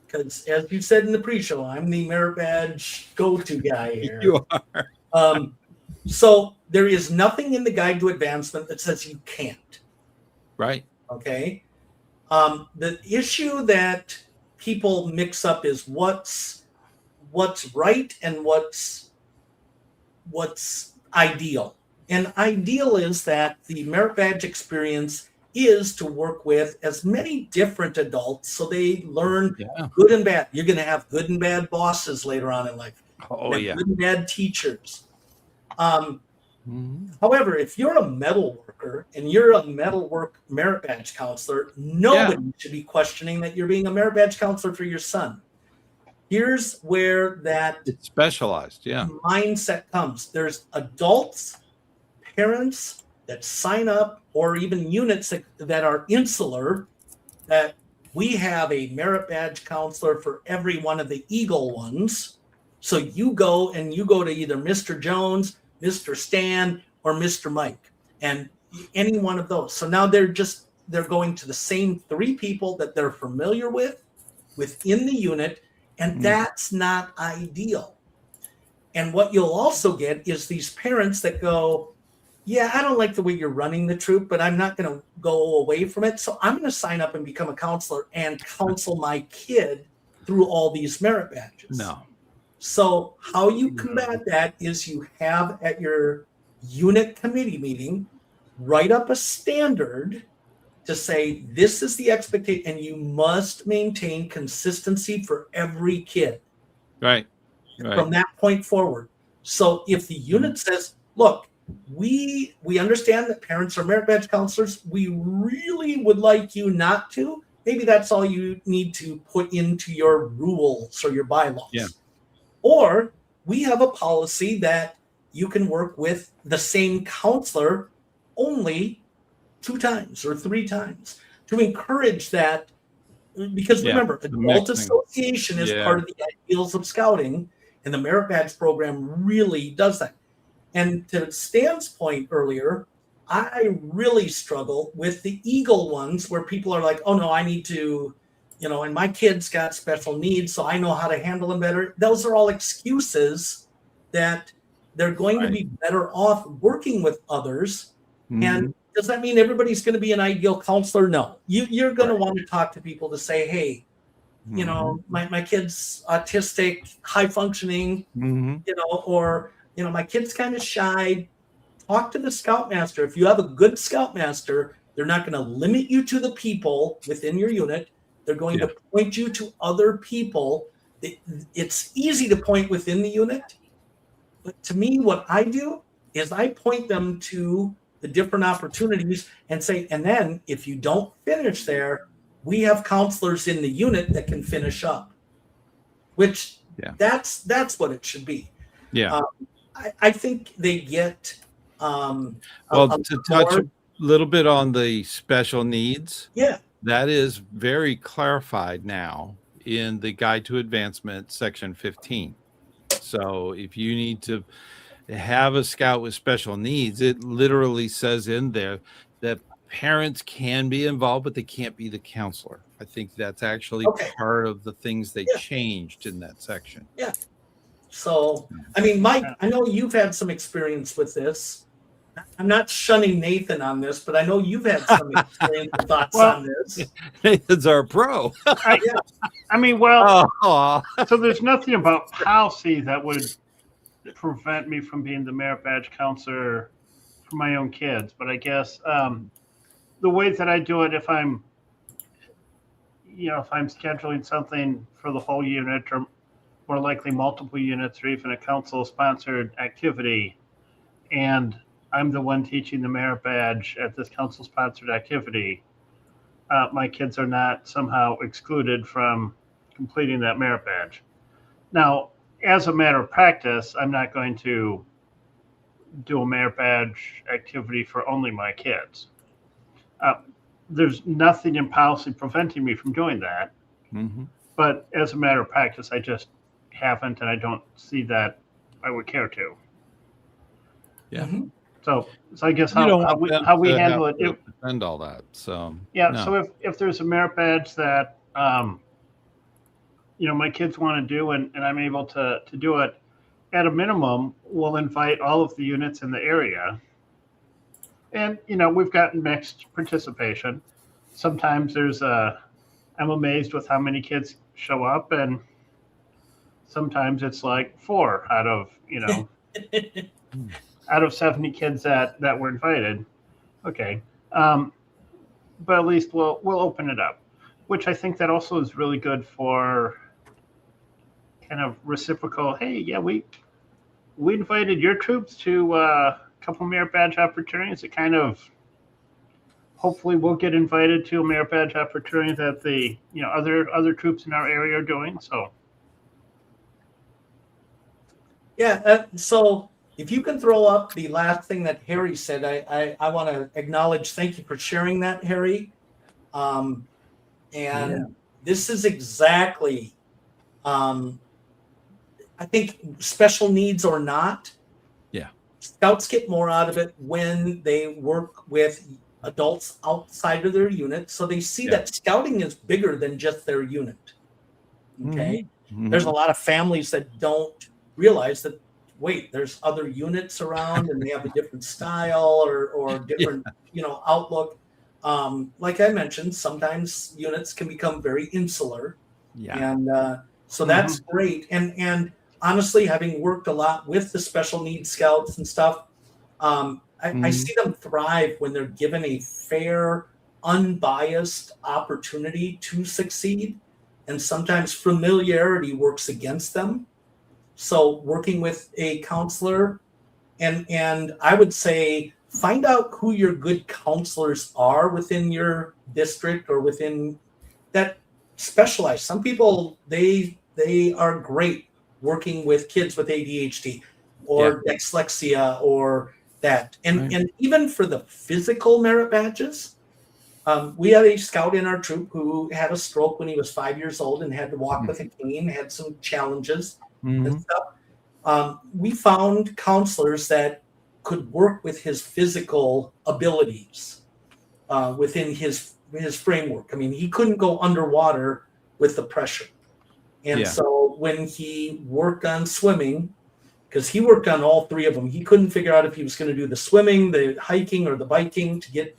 because as you said in the pre-show, I'm the merit badge go-to guy here. You are. So there is nothing in the guide to advancement that says you can't. Right. Okay. The issue that people mix up is what's right and what's ideal. And ideal is that the merit badge experience is to work with as many different adults so they learn good and bad. You're going to have good and bad bosses later on in life. Good and bad teachers. However, if you're a metal worker and you're a metalwork merit badge counselor, nobody should be questioning that you're being a merit badge counselor for your son. Here's where it's specialized mindset comes. There's adults, parents that sign up, or even units that are insular, that we have a merit badge counselor for every one of the Eagle ones. So you go to either Mr. Jones, Mr. Stan, or Mr. Mike, and any one of those. So now they're going to the same 3 people that they're familiar with within the unit, and that's not ideal. And what you'll also get is these parents that go, yeah, I don't like the way you're running the troop, but I'm not going to go away from it. So I'm going to sign up and become a counselor and counsel my kid through all these merit badges. No. So how you combat that is you have at your unit committee meeting, write up a standard to say this is the expectation, and you must maintain consistency for every kid Right. from that point forward. So if the unit says, look, we understand that parents are merit badge counselors, we really would like you not to, maybe that's all you need to put into your rules or your bylaws. Yeah. Or we have a policy that you can work with the same counselor only 2 times or 3 times to encourage that. Because remember, adult association is part of the ideals of scouting, and the merit badge program really does that. And to Stan's point earlier, I really struggle with the Eagle ones where people are like, oh no, I need to, and my kid's got special needs, so I know how to handle them better. Those are all excuses that they're going to be better off working with others. Mm-hmm. And does that mean everybody's going to be an ideal counselor? No. You're going to want to talk to people to say, hey, my kid's autistic, high functioning, or, my kid's kind of shy. Talk to the scoutmaster. If you have a good scoutmaster, they're not going to limit you to the people within your unit. They're going to point you to other people. It's easy to point within the unit. But to me, what I do is I point them to the different opportunities and say, and then if you don't finish there, we have counselors in the unit that can finish up, which that's what it should be. Yeah. I think they get, to touch a little bit on the special needs. Yeah. That is very clarified now in the Guide to Advancement, section 15. So if you need to have a scout with special needs, it literally says in there that parents can be involved, but they can't be the counselor. I think that's actually part of the things they changed in that section. Yeah. So, I mean, Mike, I know you've had some experience with this. I'm not shunning Nathan on this, but I know you've had some experience and thoughts on this. Nathan's our pro. So there's nothing about policy that would prevent me from being the merit badge counselor for my own kids. But I guess the way that I do it, if I'm scheduling something for the whole unit, or more likely multiple units, or even a council-sponsored activity, and I'm the one teaching the merit badge at this council-sponsored activity, my kids are not somehow excluded from completing that merit badge. Now, as a matter of practice, I'm not going to do a merit badge activity for only my kids. There's nothing in policy preventing me from doing that. Mm-hmm. But as a matter of practice, I just haven't, and I don't see that I would care to. Yeah. Mm-hmm. So I guess how we handle it. And all that. So So if there's a merit badge that my kids want to do, and I'm able to do it, at a minimum, we'll invite all of the units in the area. And we've gotten mixed participation. Sometimes I'm amazed with how many kids show up, and sometimes it's like 4 out of out of 70 kids that were invited. Okay. But at least we'll open it up, which I think that also is really good for kind of reciprocal. Hey, yeah, we invited your troops to a couple merit badge opportunities. It kind of, hopefully we'll get invited to a merit badge opportunity that the other troops in our area are doing. So. Yeah. So if you can throw up the last thing that Harry said, I want to acknowledge, thank you for sharing that, Harry. This is exactly, I think, special needs or not, Scouts get more out of it when they work with adults outside of their unit. So they see that scouting is bigger than just their unit. Okay. Mm-hmm. There's a lot of families that don't realize that, wait, there's other units around and they have a different style or different, outlook. Like I mentioned, sometimes units can become very insular. Yeah. And so that's great. And honestly, having worked a lot with the special needs scouts and stuff, I see them thrive when they're given a fair, unbiased opportunity to succeed. And sometimes familiarity works against them. So working with a counselor, and I would say find out who your good counselors are within your district or within that specialize. Some people they are great working with kids with ADHD or dyslexia or that. And even for the physical merit badges, we had a scout in our troop who had a stroke when he was 5 years old and had to walk with a cane, had some challenges and stuff. We found counselors that could work with his physical abilities within his framework. I mean, he couldn't go underwater with the pressure. And so when he worked on swimming, because he worked on all three of them, he couldn't figure out if he was going to do the swimming, the hiking, or the biking to get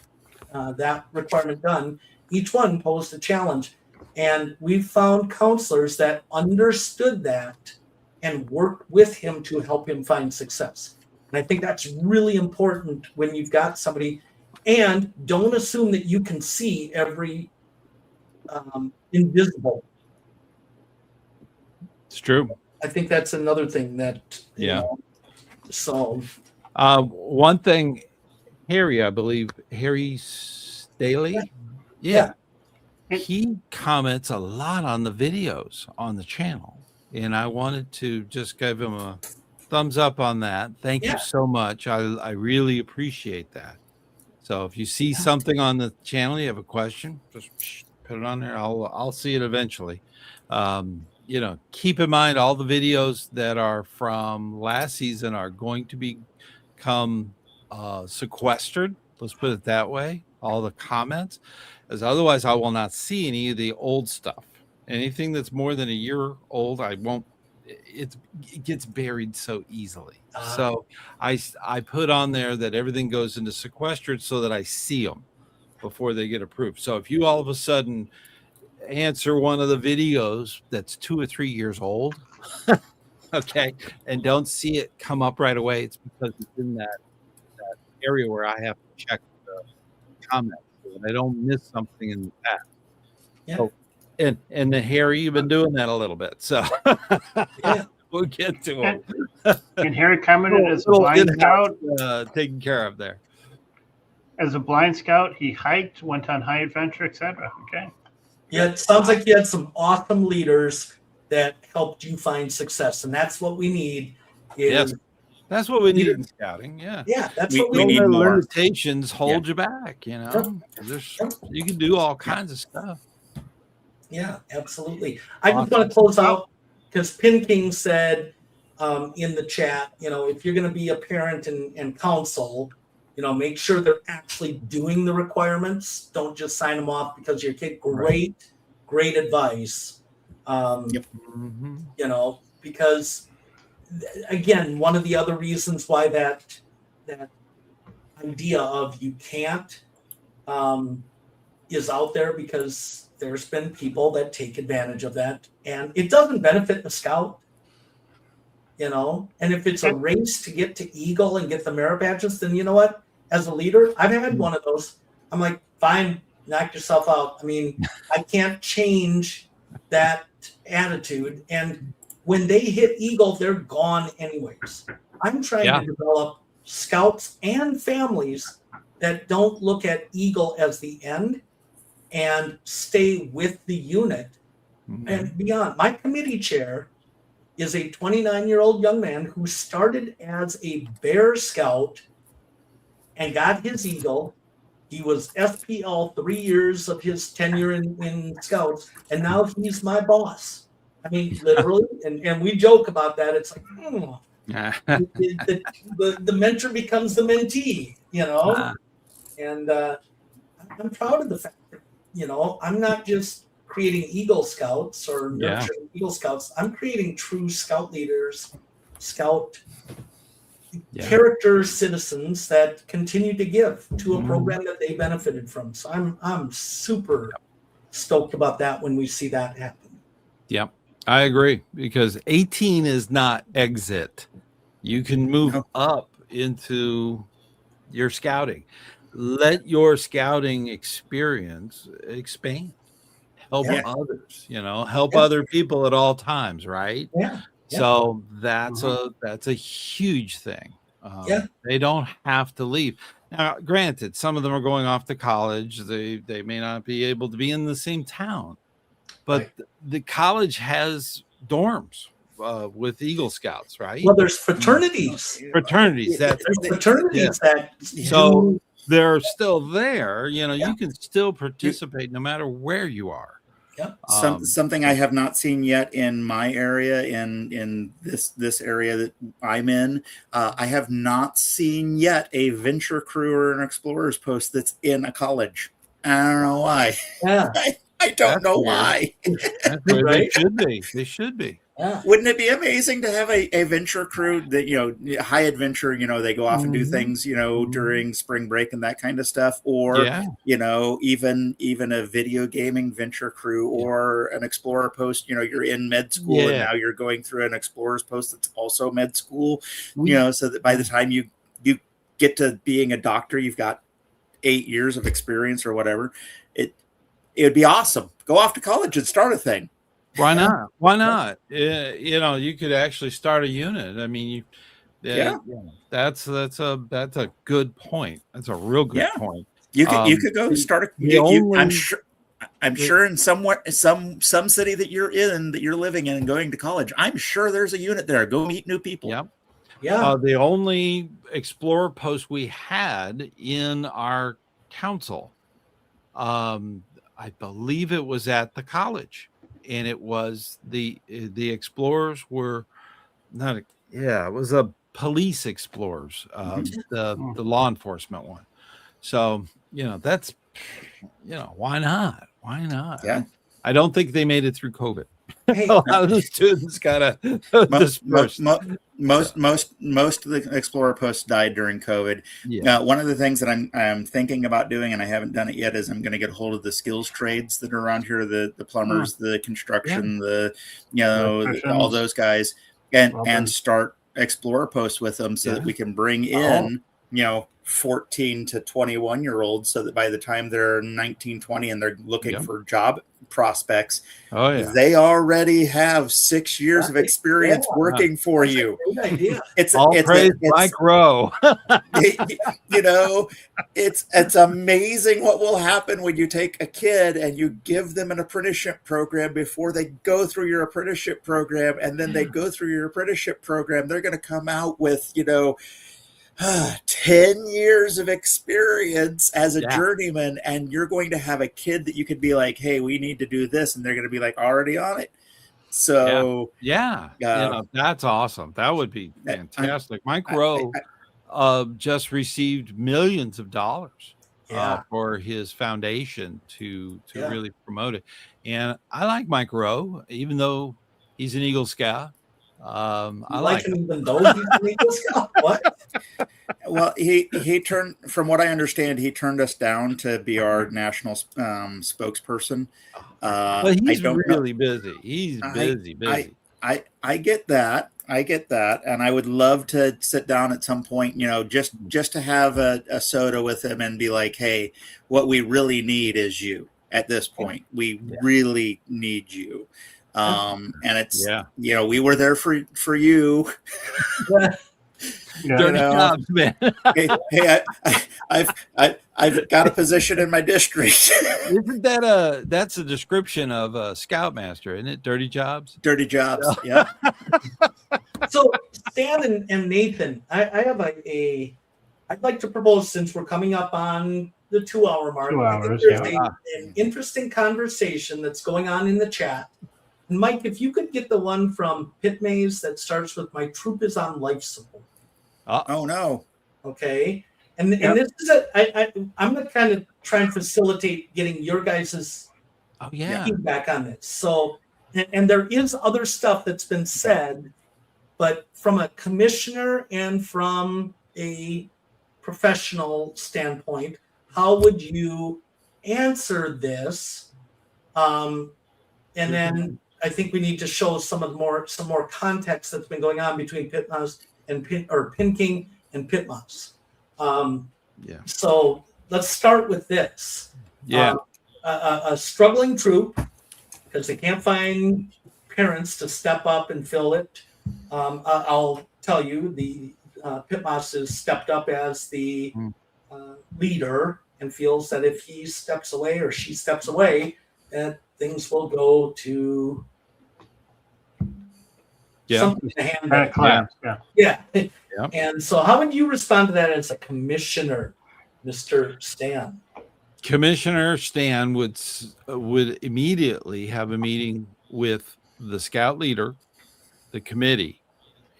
that requirement done. Each one posed a challenge. And we found counselors that understood that and worked with him to help him find success. And I think that's really important when you've got somebody. And don't assume that you can see every invisible. It's true. I think that's another thing that, you know, so. One thing, Harry, I believe, Harry Staley. Yeah. He comments a lot on the videos on the channel. And I wanted to just give him a thumbs up on that. Thank you so much. I really appreciate that. So if you see something on the channel, you have a question, just put it on there. I'll see it eventually. You know, keep in mind all the videos that are from last season are going to become sequestered. Let's put it that way. All the comments, as otherwise I will not see any of the old stuff. Anything that's more than a year old, I won't. It gets buried so easily. So I put on there that everything goes into sequestered so that I see them before they get approved. So if you all of a sudden answer one of the videos that's 2 or 3 years old, okay, and don't see it come up right away, it's because it's in that area where I have to check the comments so that I don't miss something in the past. So, and the Harry, you've been doing that a little bit, so we'll get to him. And Harry commented as a blind scout, taken care of there. As a blind scout, he hiked, went on high adventure, etc. Okay. Yeah, it sounds like you had some awesome leaders that helped you find success, and that's what we need. Yes, that's what we need in scouting. Yeah, that's what we need. More limitations hold you back. You know, you can do all kinds of stuff. Yeah, absolutely. I just want to close out because Pin King said in the chat, you know, if you're going to be a parent and counsel, you know, make sure they're actually doing the requirements. Don't just sign them off because your kid. Great advice. You know, because again, one of the other reasons why that idea of you can't is out there, because there's been people that take advantage of that, and it doesn't benefit the scout, you know. And if it's a race to get to Eagle and get the merit badges, then you know what? As a leader, I've had one of those. I'm like, fine, knock yourself out. I mean, I can't change that attitude. And when they hit Eagle, they're gone anyways. I'm trying to develop scouts and families that don't look at Eagle as the end and stay with the unit and beyond. My committee chair is a 29-year-old young man who started as a Bear Scout and got his Eagle. He was FPL 3 years of his tenure in Scouts, and now he's my boss. I mean, literally, and we joke about that. It's like, the mentor becomes the mentee, you know? And I'm proud of the fact that, you know, I'm not just creating Eagle Scouts or nurturing Eagle Scouts. I'm creating true Scout leaders, Scout character citizens that continue to give to a program that they benefited from. So I'm super stoked about that when we see that happen. Yep, I agree, because 18 is not exit. You can move No. up into your scouting. Let your scouting experience expand. Help Yeah. others, help Yeah. other people at all times, right? Yeah. Yeah. So that's a huge thing. Yeah. They don't have to leave. Now, granted, some of them are going off to college. They may not be able to be in the same town, but Right. the college has dorms with Eagle Scouts, right? Well, there's fraternities. Fraternities. That's There's fraternities that so do. they're still there. Yeah. You can still participate no matter where you are. Yeah. Something I have not seen yet in my area, in this area that I'm in. I have not seen yet a venture crew or an explorers post that's in a college. I don't know why. Yeah. I don't That's know weird. why. That's where Right? They should be. They should be. Yeah. Wouldn't it be amazing to have a venture crew that, high adventure, they go off and do things, during spring break and that kind of stuff, or, Yeah. even a video gaming venture crew or an explorer post, you're in med school and now you're going through an explorer's post that's also med school, so that by the time you get to being a doctor, you've got 8 years of experience or whatever. It would be awesome. Go off to college and start a thing. Why not? Why not? You could actually start a unit. I mean, that's a good point. That's a real good point. You could go start I'm sure in some city that you're in, that you're living in and going to college, I'm sure there's a unit there. Go meet new people. Yep. Yeah. The only explorer post we had in our council, I believe it was at the college, and it was the explorers were not. It was a police explorers, the law enforcement one. So that's why not? Why not? Yeah. I don't think they made it through COVID. Hey, A lot of the students got dispersed. Most of the explorer posts died during COVID. One of the things that I'm thinking about doing, and I haven't done it yet, is I'm going to get a hold of the skills trades that are around here, the plumbers, the construction, all those guys, and start explorer posts with them so that we can bring in 14 to 21 year olds, so that by the time they're 19, 20 and they're looking for job prospects, they already have 6 years of experience working for you. Good idea. It's Mike Rowe. It's amazing what will happen when you take a kid and you give them an apprenticeship program before they go through your apprenticeship program, and then they go through your apprenticeship program. They're going to come out with 10 years of experience as a journeyman, and you're going to have a kid that you could be like, hey, we need to do this, and they're going to be like already on it. So that's awesome. That would be fantastic. Mike Rowe just received millions of dollars for his foundation to really promote it. And I like Mike Rowe, even though he's an Eagle Scout. I like him even though he's an Eagle Scout. What? Well, he turned, from what I understand, he turned us down to be our national spokesperson. But he's really busy. He's busy. I get that. And I would love to sit down at some point, just to have a soda with him and be like, hey, what we really need is you at this point. We really need you. And it's, we were there for you. Dirty jobs, man. hey, I've got a position in my district. Isn't that's a description of a Scoutmaster, isn't it? Dirty jobs? Dirty jobs, yeah. So Stan and Nathan, I have I'd like to propose, since we're coming up on the 2 hour mark, 2 hours, there's an interesting conversation that's going on in the chat. And Mike, if you could get the one from Pit Maze that starts with "My troop is on life support." Oh no. Okay. And this is I'm going to kind of try and facilitate getting your guys' feedback on this. So, and there is other stuff that's been said, but from a commissioner and from a professional standpoint, how would you answer this? And then I think we need to show some more context that's been going on between Pit Mouse and Pin King and Pit Mouse. So let's start with this. A struggling troop, because they can't find parents to step up and fill it. I'll tell you, the Pit Mouse has stepped up as the leader and feels that if he steps away or she steps away, that things will go to something to handle. Yeah. And so how would you respond to that as a commissioner, Mr. Stan? Commissioner Stan would immediately have a meeting with the scout leader, the committee,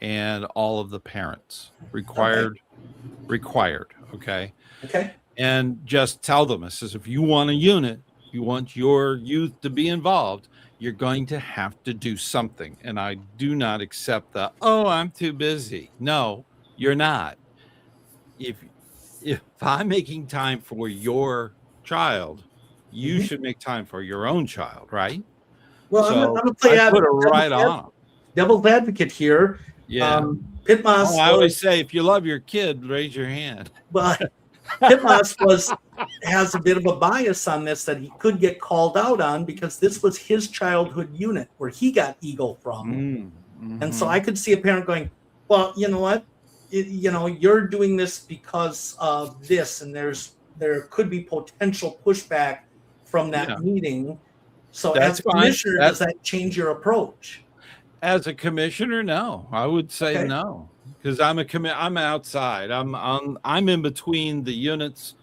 and all of the parents. Required. Okay. And just tell them, it says, if you want a unit, you want your youth to be involved, you're going to have to do something. And I do not accept the, oh, I'm too busy. No, you're not. If I'm making time for your child, you should make time for your own child, right? Well, so I'm going to play I put it right on. Devil's advocate here. Yeah. Pit Mouse. I always say, if you love your kid, raise your hand. But Pit Mouse has a bit of a bias on this that he could get called out on, because this was his childhood unit where he got Eagle from. And so I could see a parent going, well, you know what? You're doing this because of this, and there could be potential pushback from that meeting. So as a commissioner, does that change your approach? As a commissioner, no. I would say no, because I'm outside. I'm in between the units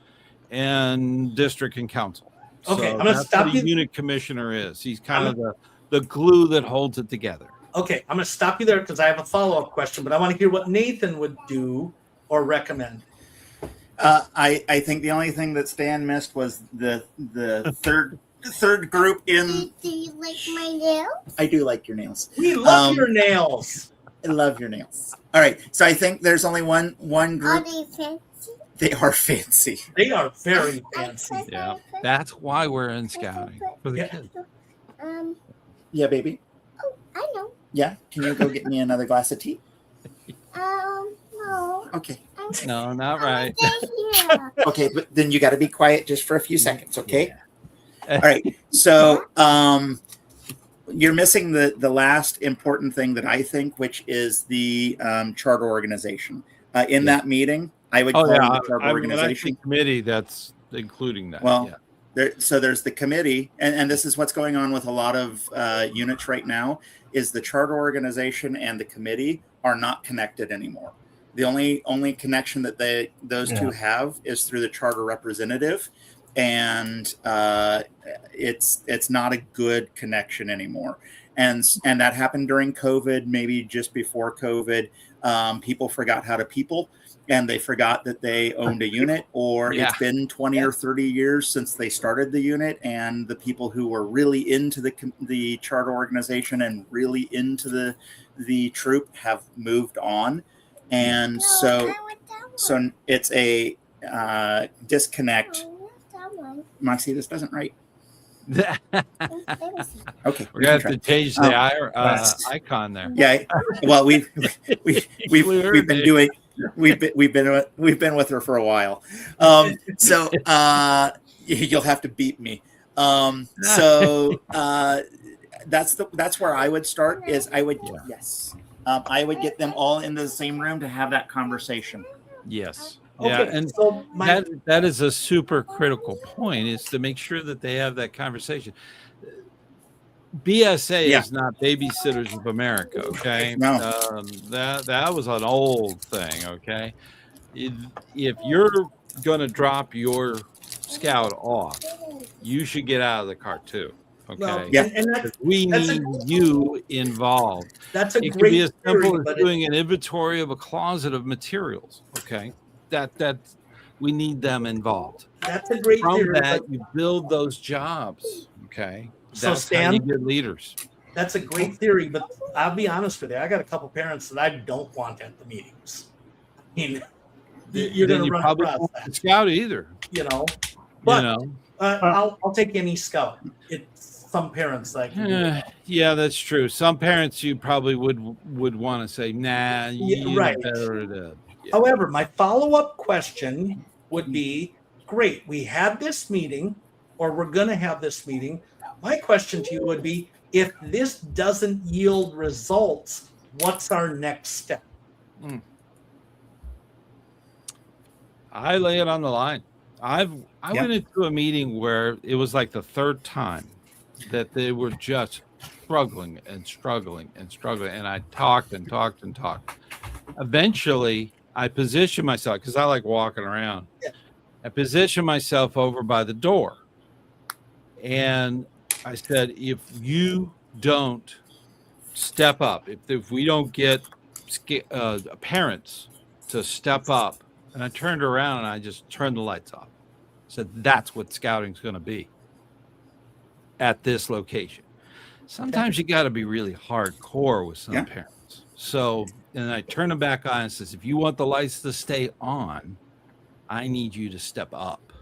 and district and council. Okay, so I'm gonna stop you. The unit commissioner is. He's kind of the glue that holds it together. Okay, I'm going to stop you there because I have a follow-up question, but I want to hear what Nathan would do or recommend. I think the only thing that Stan missed was the third group in. Do you like my nails? I do like your nails. We love your nails. I love your nails. All right, so I think there's only one group. Are they fancy? They are fancy. They are very fancy. Yeah, that's why we're in scouting for the kids. Yeah, baby. Oh, I know. Yeah, can you go get me another glass of tea? No. Okay. No, not right. Okay, but then you got to be quiet just for a few seconds, okay? All right. So, you're missing the last important thing that I think, which is the charter organization. In that meeting, I would call it the charter organization committee. That's including that. Well, there's the committee, and this is what's going on with a lot of units right now. Is the charter organization and the committee are not connected anymore. The only connection that those two have is through the charter representative, and it's not a good connection anymore. And that happened during COVID, maybe just before COVID. People forgot how to people, and they forgot that they owned a unit, or it's been 20 or 30 years since they started the unit, and the people who were really into the charter organization and really into the troop have moved on. And so it's a disconnect. Moxie, this doesn't write. Okay, we're gonna have to change the icon there. Yeah, well, we've been doing. We've been with her for a while, so you'll have to beat me. So that's where I would start. Is I would I would get them all into the same room to have that conversation. Yes. Okay, yeah, and so that is a super critical point, is to make sure that they have that conversation. BSA is not Babysitters of America, okay? No. That was an old thing, okay? If you're going to drop your scout off, you should get out of the car too, okay? Well, and we need you involved. That's a it could great be as simple theory, as doing an inventory of a closet of materials, okay? That we need them involved. That's a great From theory. that, you build those jobs, okay? So That's Stan, how you get leaders. That's a great theory, but I'll be honest with you. I got a couple parents that I don't want at the meetings. I mean, you're going to run probably across won't that, scout either. But you know, I'll take any scout. It's some parents that can do it. Yeah, that's true. Some parents you probably would want to say, nah, you right. better to. Yeah. However, my follow-up question would be, great, we had this meeting, or we're going to have this meeting. My question to you would be, if this doesn't yield results, what's our next step? I lay it on the line. I went into a meeting where it was like the third time that they were just struggling, and I talked and talked and talked. Eventually, I positioned myself, because I like walking around. Yeah. I positioned myself over by the door, and I said, if you don't step up, if we don't get parents to step up, and I turned around and I just turned the lights off. Said, that's what scouting's going to be at this location. Sometimes you got to be really hardcore with some parents. So, and I turn them back on and says, if you want the lights to stay on, I need you to step up.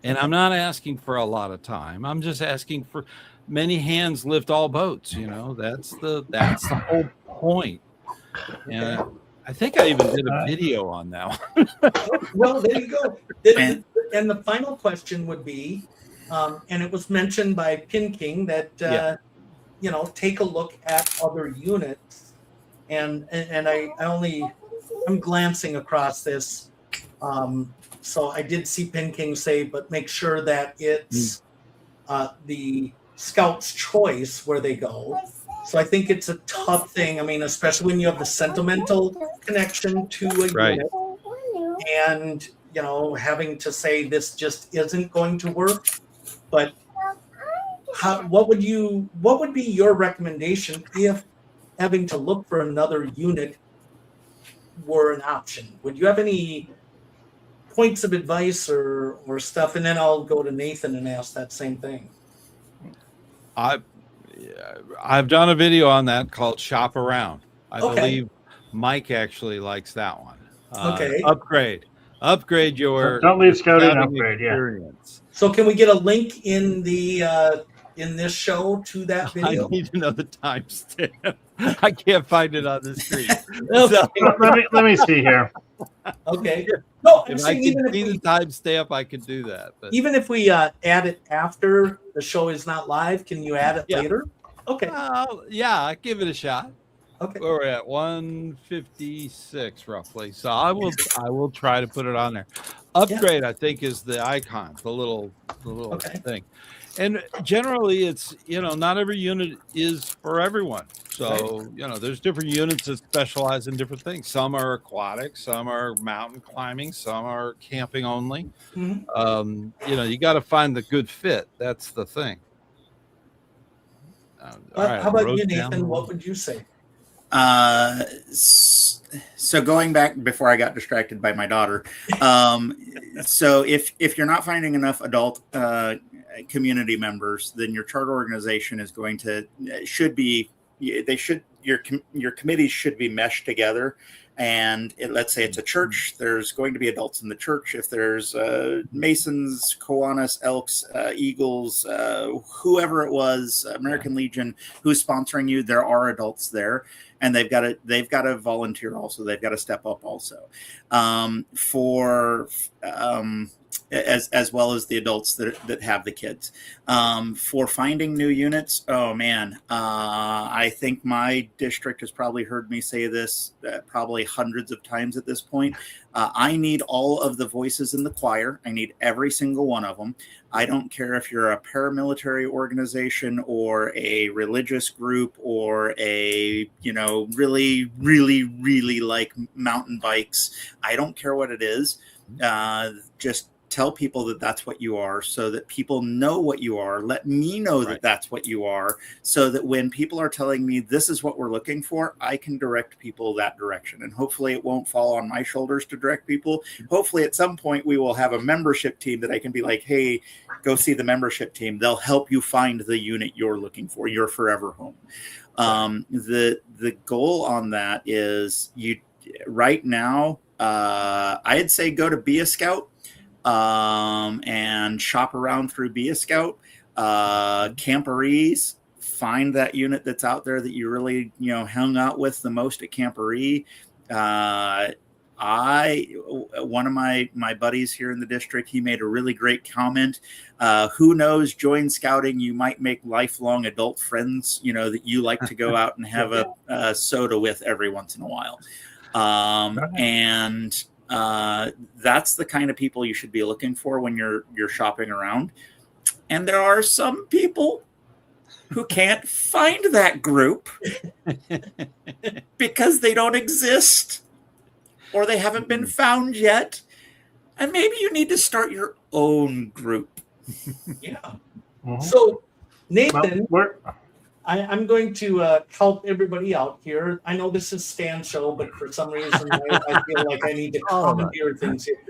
And I'm not asking for a lot of time. I'm just asking for many hands lift all boats. You know, that's the whole point. And I think I even did a video on that one. Well, there you go. And the final question would be, and it was mentioned by Pin King that, take a look at other units. And I'm glancing across this. So I did see Pin King say, but make sure that it's the Scout's choice where they go. So I think it's a tough thing. I mean, especially when you have the sentimental connection to a unit, and having to say this just isn't going to work. But what would be your recommendation if having to look for another unit were an option? Would you have any points of advice or stuff? And then I'll go to Nathan and ask that same thing. I've done a video on that called Shop Around. I believe Mike actually likes that one. Upgrade your don't leave scouting upgrade experience. So can we get a link in the in this show to that video? I need to know the timestamp. I can't find it on the screen. Let me see here. Okay. No, if I can see the timestamp, I could do that. But even if we add it after the show is not live, can you add it later? Okay. Yeah, give it a shot. Okay. We're at 156 roughly. So I will try to put it on there. Upgrade, I think, is the icon, the little thing. And generally it's, not every unit is for everyone. So, there's different units that specialize in different things. Some are aquatic, some are mountain climbing, some are camping only. Mm-hmm. You got to find the good fit. That's the thing. How about you, Nathan? What would you say? So going back before I got distracted by my daughter. So if you're not finding enough adult community members, then your charter organization is your committees should be meshed together. And let's say it's a church, there's going to be adults in the church. If there's Masons, Kiwanis, Elks, Eagles, whoever it was, American Legion, who's sponsoring you, there are adults there, and they've got to volunteer also. They've got to step up also, as well as the adults that have the kids. For finding new units, oh man, I think my district has probably heard me say this probably hundreds of times at this point. I need all of the voices in the choir. I need every single one of them. I don't care if you're a paramilitary organization or a religious group or a, really, really, really like mountain bikes. I don't care what it is. Just tell people that that's what you are, so that people know what you are. Let me know that that's what you are, so that when people are telling me this is what we're looking for, I can direct people that direction. And hopefully it won't fall on my shoulders to direct people. Hopefully at some point we will have a membership team that I can be like, hey, go see the membership team. They'll help you find the unit you're looking for, your forever home. The goal on that is right now, I'd say go to Be a Scout. And shop around through Be a Scout. Camporees, find that unit that's out there that you really, hung out with the most at Camporee. One of my buddies here in the district, he made a really great comment. Who knows, join scouting, you might make lifelong adult friends, that you like to go out and have a soda with every once in a while. And that's the kind of people you should be looking for when you're shopping around. And there are some people who can't find that group because they don't exist or they haven't been found yet. And maybe you need to start your own group. Yeah. Mhm. So, Nathan, Well, I'm going to help everybody out here. I know this is Stan's show, but for some reason I feel like I need to commandeer things here.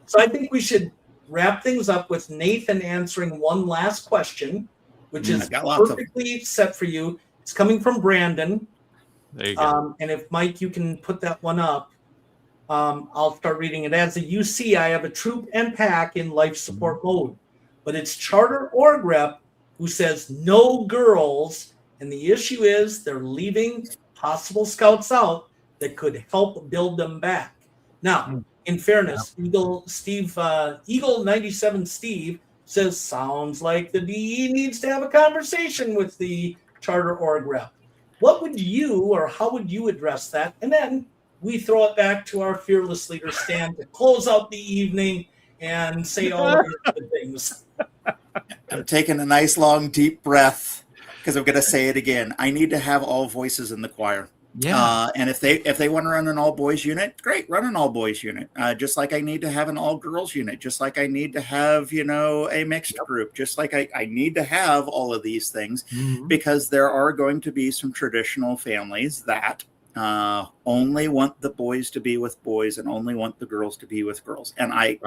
So I think we should wrap things up with Nathan answering one last question, which is perfectly set for you. It's coming from Brandon. There you go. And if Mike, you can put that one up, I'll start reading it. As a UC, I have a troop and pack in life support mode, but it's charter org rep who says no girls. And the issue is they're leaving possible scouts out that could help build them back. Now, in fairness, Eagle 97 Steve says, sounds like the DE needs to have a conversation with the charter org rep. What would you, or how would you address that? And then we throw it back to our fearless leader, Stan, to close out the evening and say all of your good things. I'm taking a nice long deep breath because I'm going to say it again. I need to have all voices in the choir. Yeah. And if they want to run an all boys unit, great, run an all boys unit. Just like I need to have an all girls unit, just like I need to have, a mixed group, just like I need to have all of these things, because there are going to be some traditional families that only want the boys to be with boys and only want the girls to be with girls. And I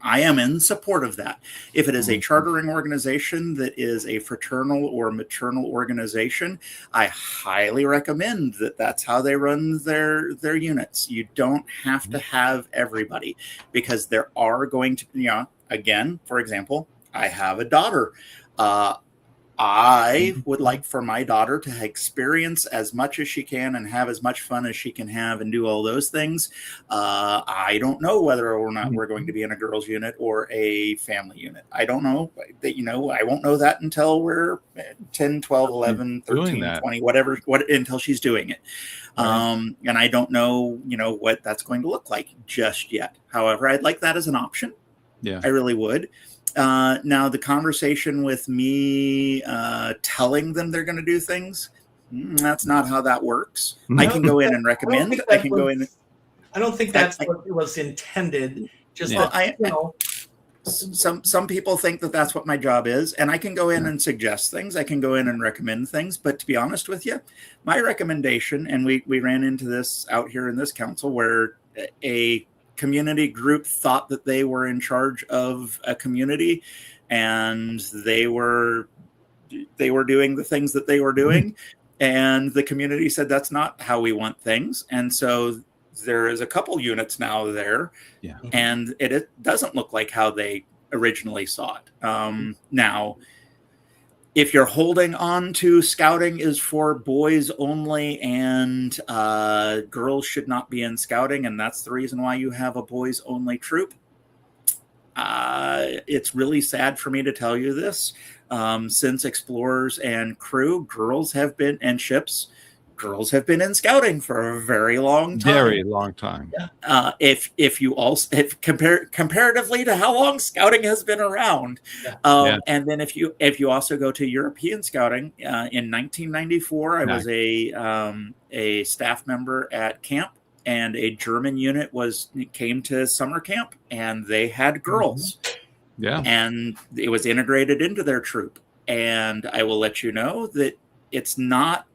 am in support of that. If it is a chartering organization that is a fraternal or maternal organization, I highly recommend that that's how they run their units. You don't have to have everybody, because there are going to, again, for example, I have a daughter. I would like for my daughter to experience as much as she can and have as much fun as she can have and do all those things. I don't know whether or not we're going to be in a girls unit or a family unit. I don't know that, I won't know that until we're 10, 12, 11, 13, 20, whatever, until she's doing it. And I don't know, what that's going to look like just yet. However, I'd like that as an option. Yeah, I really would. Now, the conversation with me telling them they're going to do things, that's not how that works. I can go in and recommend. I can go in. I don't think that's what it was intended. Just some people think that that's what my job is, and I can go in and suggest things. I can go in and recommend things. But to be honest with you, my recommendation, and we ran into this out here in this council, where a community group thought that they were in charge of a community, and they were doing the things that they were doing, and the community said that's not how we want things. And so there is a couple units now there, and it doesn't look like how they originally saw it. Now, if you're holding on to scouting is for boys only and girls should not be in scouting, and that's the reason why you have a boys only troop, it's really sad for me to tell you this. Since Explorers and Crew, girls have been in scouting for a very long time. Very long time. If comparatively to how long scouting has been around, and then if you also go to European scouting, in 1994, I was a staff member at camp, and a German unit came to summer camp, and they had girls. And it was integrated into their troop. And I will let you know that it's not.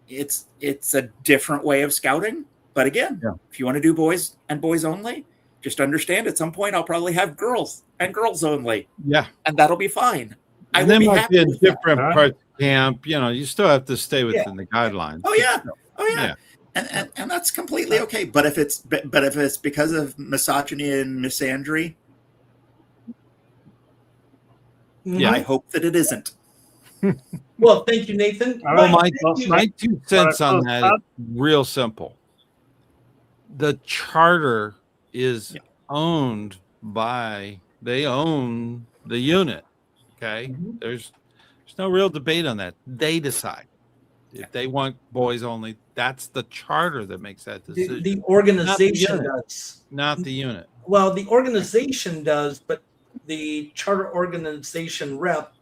It's a different way of scouting. But again, if you want to do boys and boys only, just understand at some point I'll probably have girls and girls only. Yeah. And that'll be fine. And then might be in different parts of camp. You still have to stay within the guidelines. Oh yeah. And that's completely okay. But if it's because of misogyny and misandry, Yeah. I hope that it isn't. Well, thank you, Nathan. All Well, right. my 2 cents on that is Up. real simple. The charter is owned by, they own the unit. Okay. Mhm. There's no real debate on that. They decide if they want boys only. That's the charter that makes that decision. The organization unit. does. Not the unit. Well, the organization does, but the charter organization rep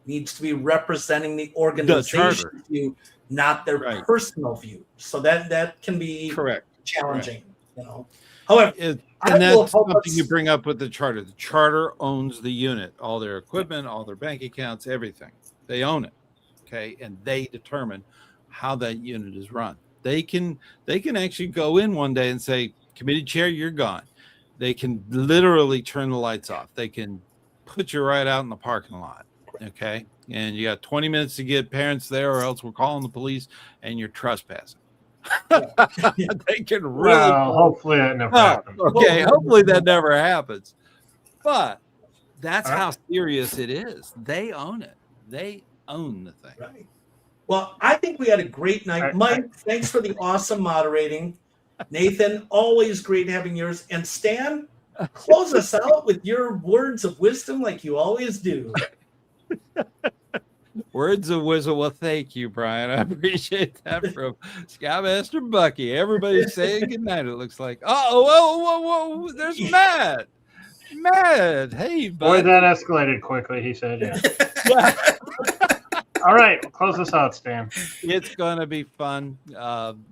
needs to be representing the organization view, not their Right. personal view. So that can be Correct. challenging, you know. However, And I will that's help something us- you bring up with the charter. The charter owns the unit, all their equipment, all their bank accounts, everything. They own it. Okay. And they determine how that unit is run. They can actually go in one day and say, committee chair, you're gone. They can literally turn the lights off. They can put you right out in the parking lot. Okay. And you got 20 minutes to get parents there, or else we're calling the police and you're trespassing. They can really. Well, hopefully that never happens. Okay. Hopefully that never happens. But that's All right. how serious it is. They own it. They own the thing. Right. Well, I think we had a great night. Right. Mike, thanks for the awesome moderating. Nathan, always great having yours. And Stan, close us out with your words of wisdom like you always do. Words of wisdom. Well, thank you, Brian. I appreciate that from Scoutmaster Bucky. Everybody's saying goodnight, it looks like. Whoa. There's Matt. Matt. Hey, Boy, bud. that escalated quickly, he said. Yeah. Yeah. All right, close us out, Stan. It's gonna be fun.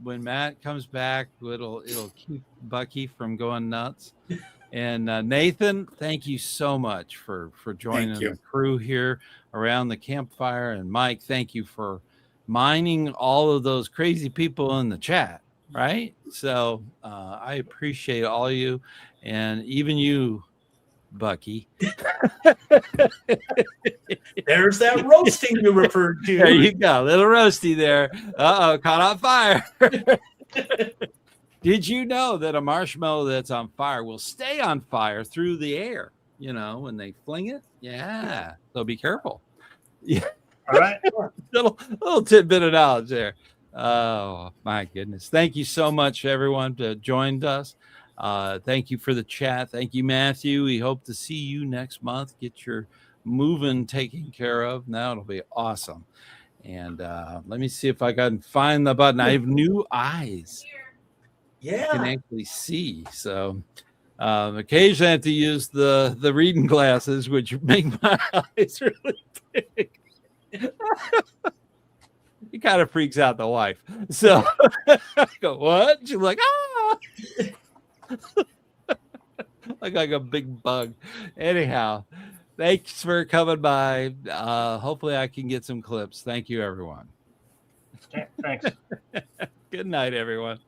When Matt comes back, it'll keep Bucky from going nuts. And Nathan, thank you so much for joining Thank you. the crew here around the campfire. And Mike, thank you for mining all of those crazy people in the chat. Right. So I appreciate all of you, and even you, Bucky. There's that roasting you referred to. There you go. Little roasty there. Caught on fire. Did you know that a marshmallow that's on fire will stay on fire through the air? You know, when they fling it? Yeah. So be careful. Yeah. All right. little tidbit of knowledge there. Oh, my goodness. Thank you so much, everyone, that joined us. Thank you for the chat. Thank you, Matthew. We hope to see you next month. Get your moving taken care of. Now it'll be awesome. And let me see if I can find the button. I have new eyes. I can Yeah. actually see. So occasionally I have to use the reading glasses, which make my eyes really big. He kind of freaks out the wife. So I go, what? She's like, like a big bug. Anyhow, thanks for coming by. Hopefully I can get some clips. Thank you, everyone. Thanks. Good night, everyone.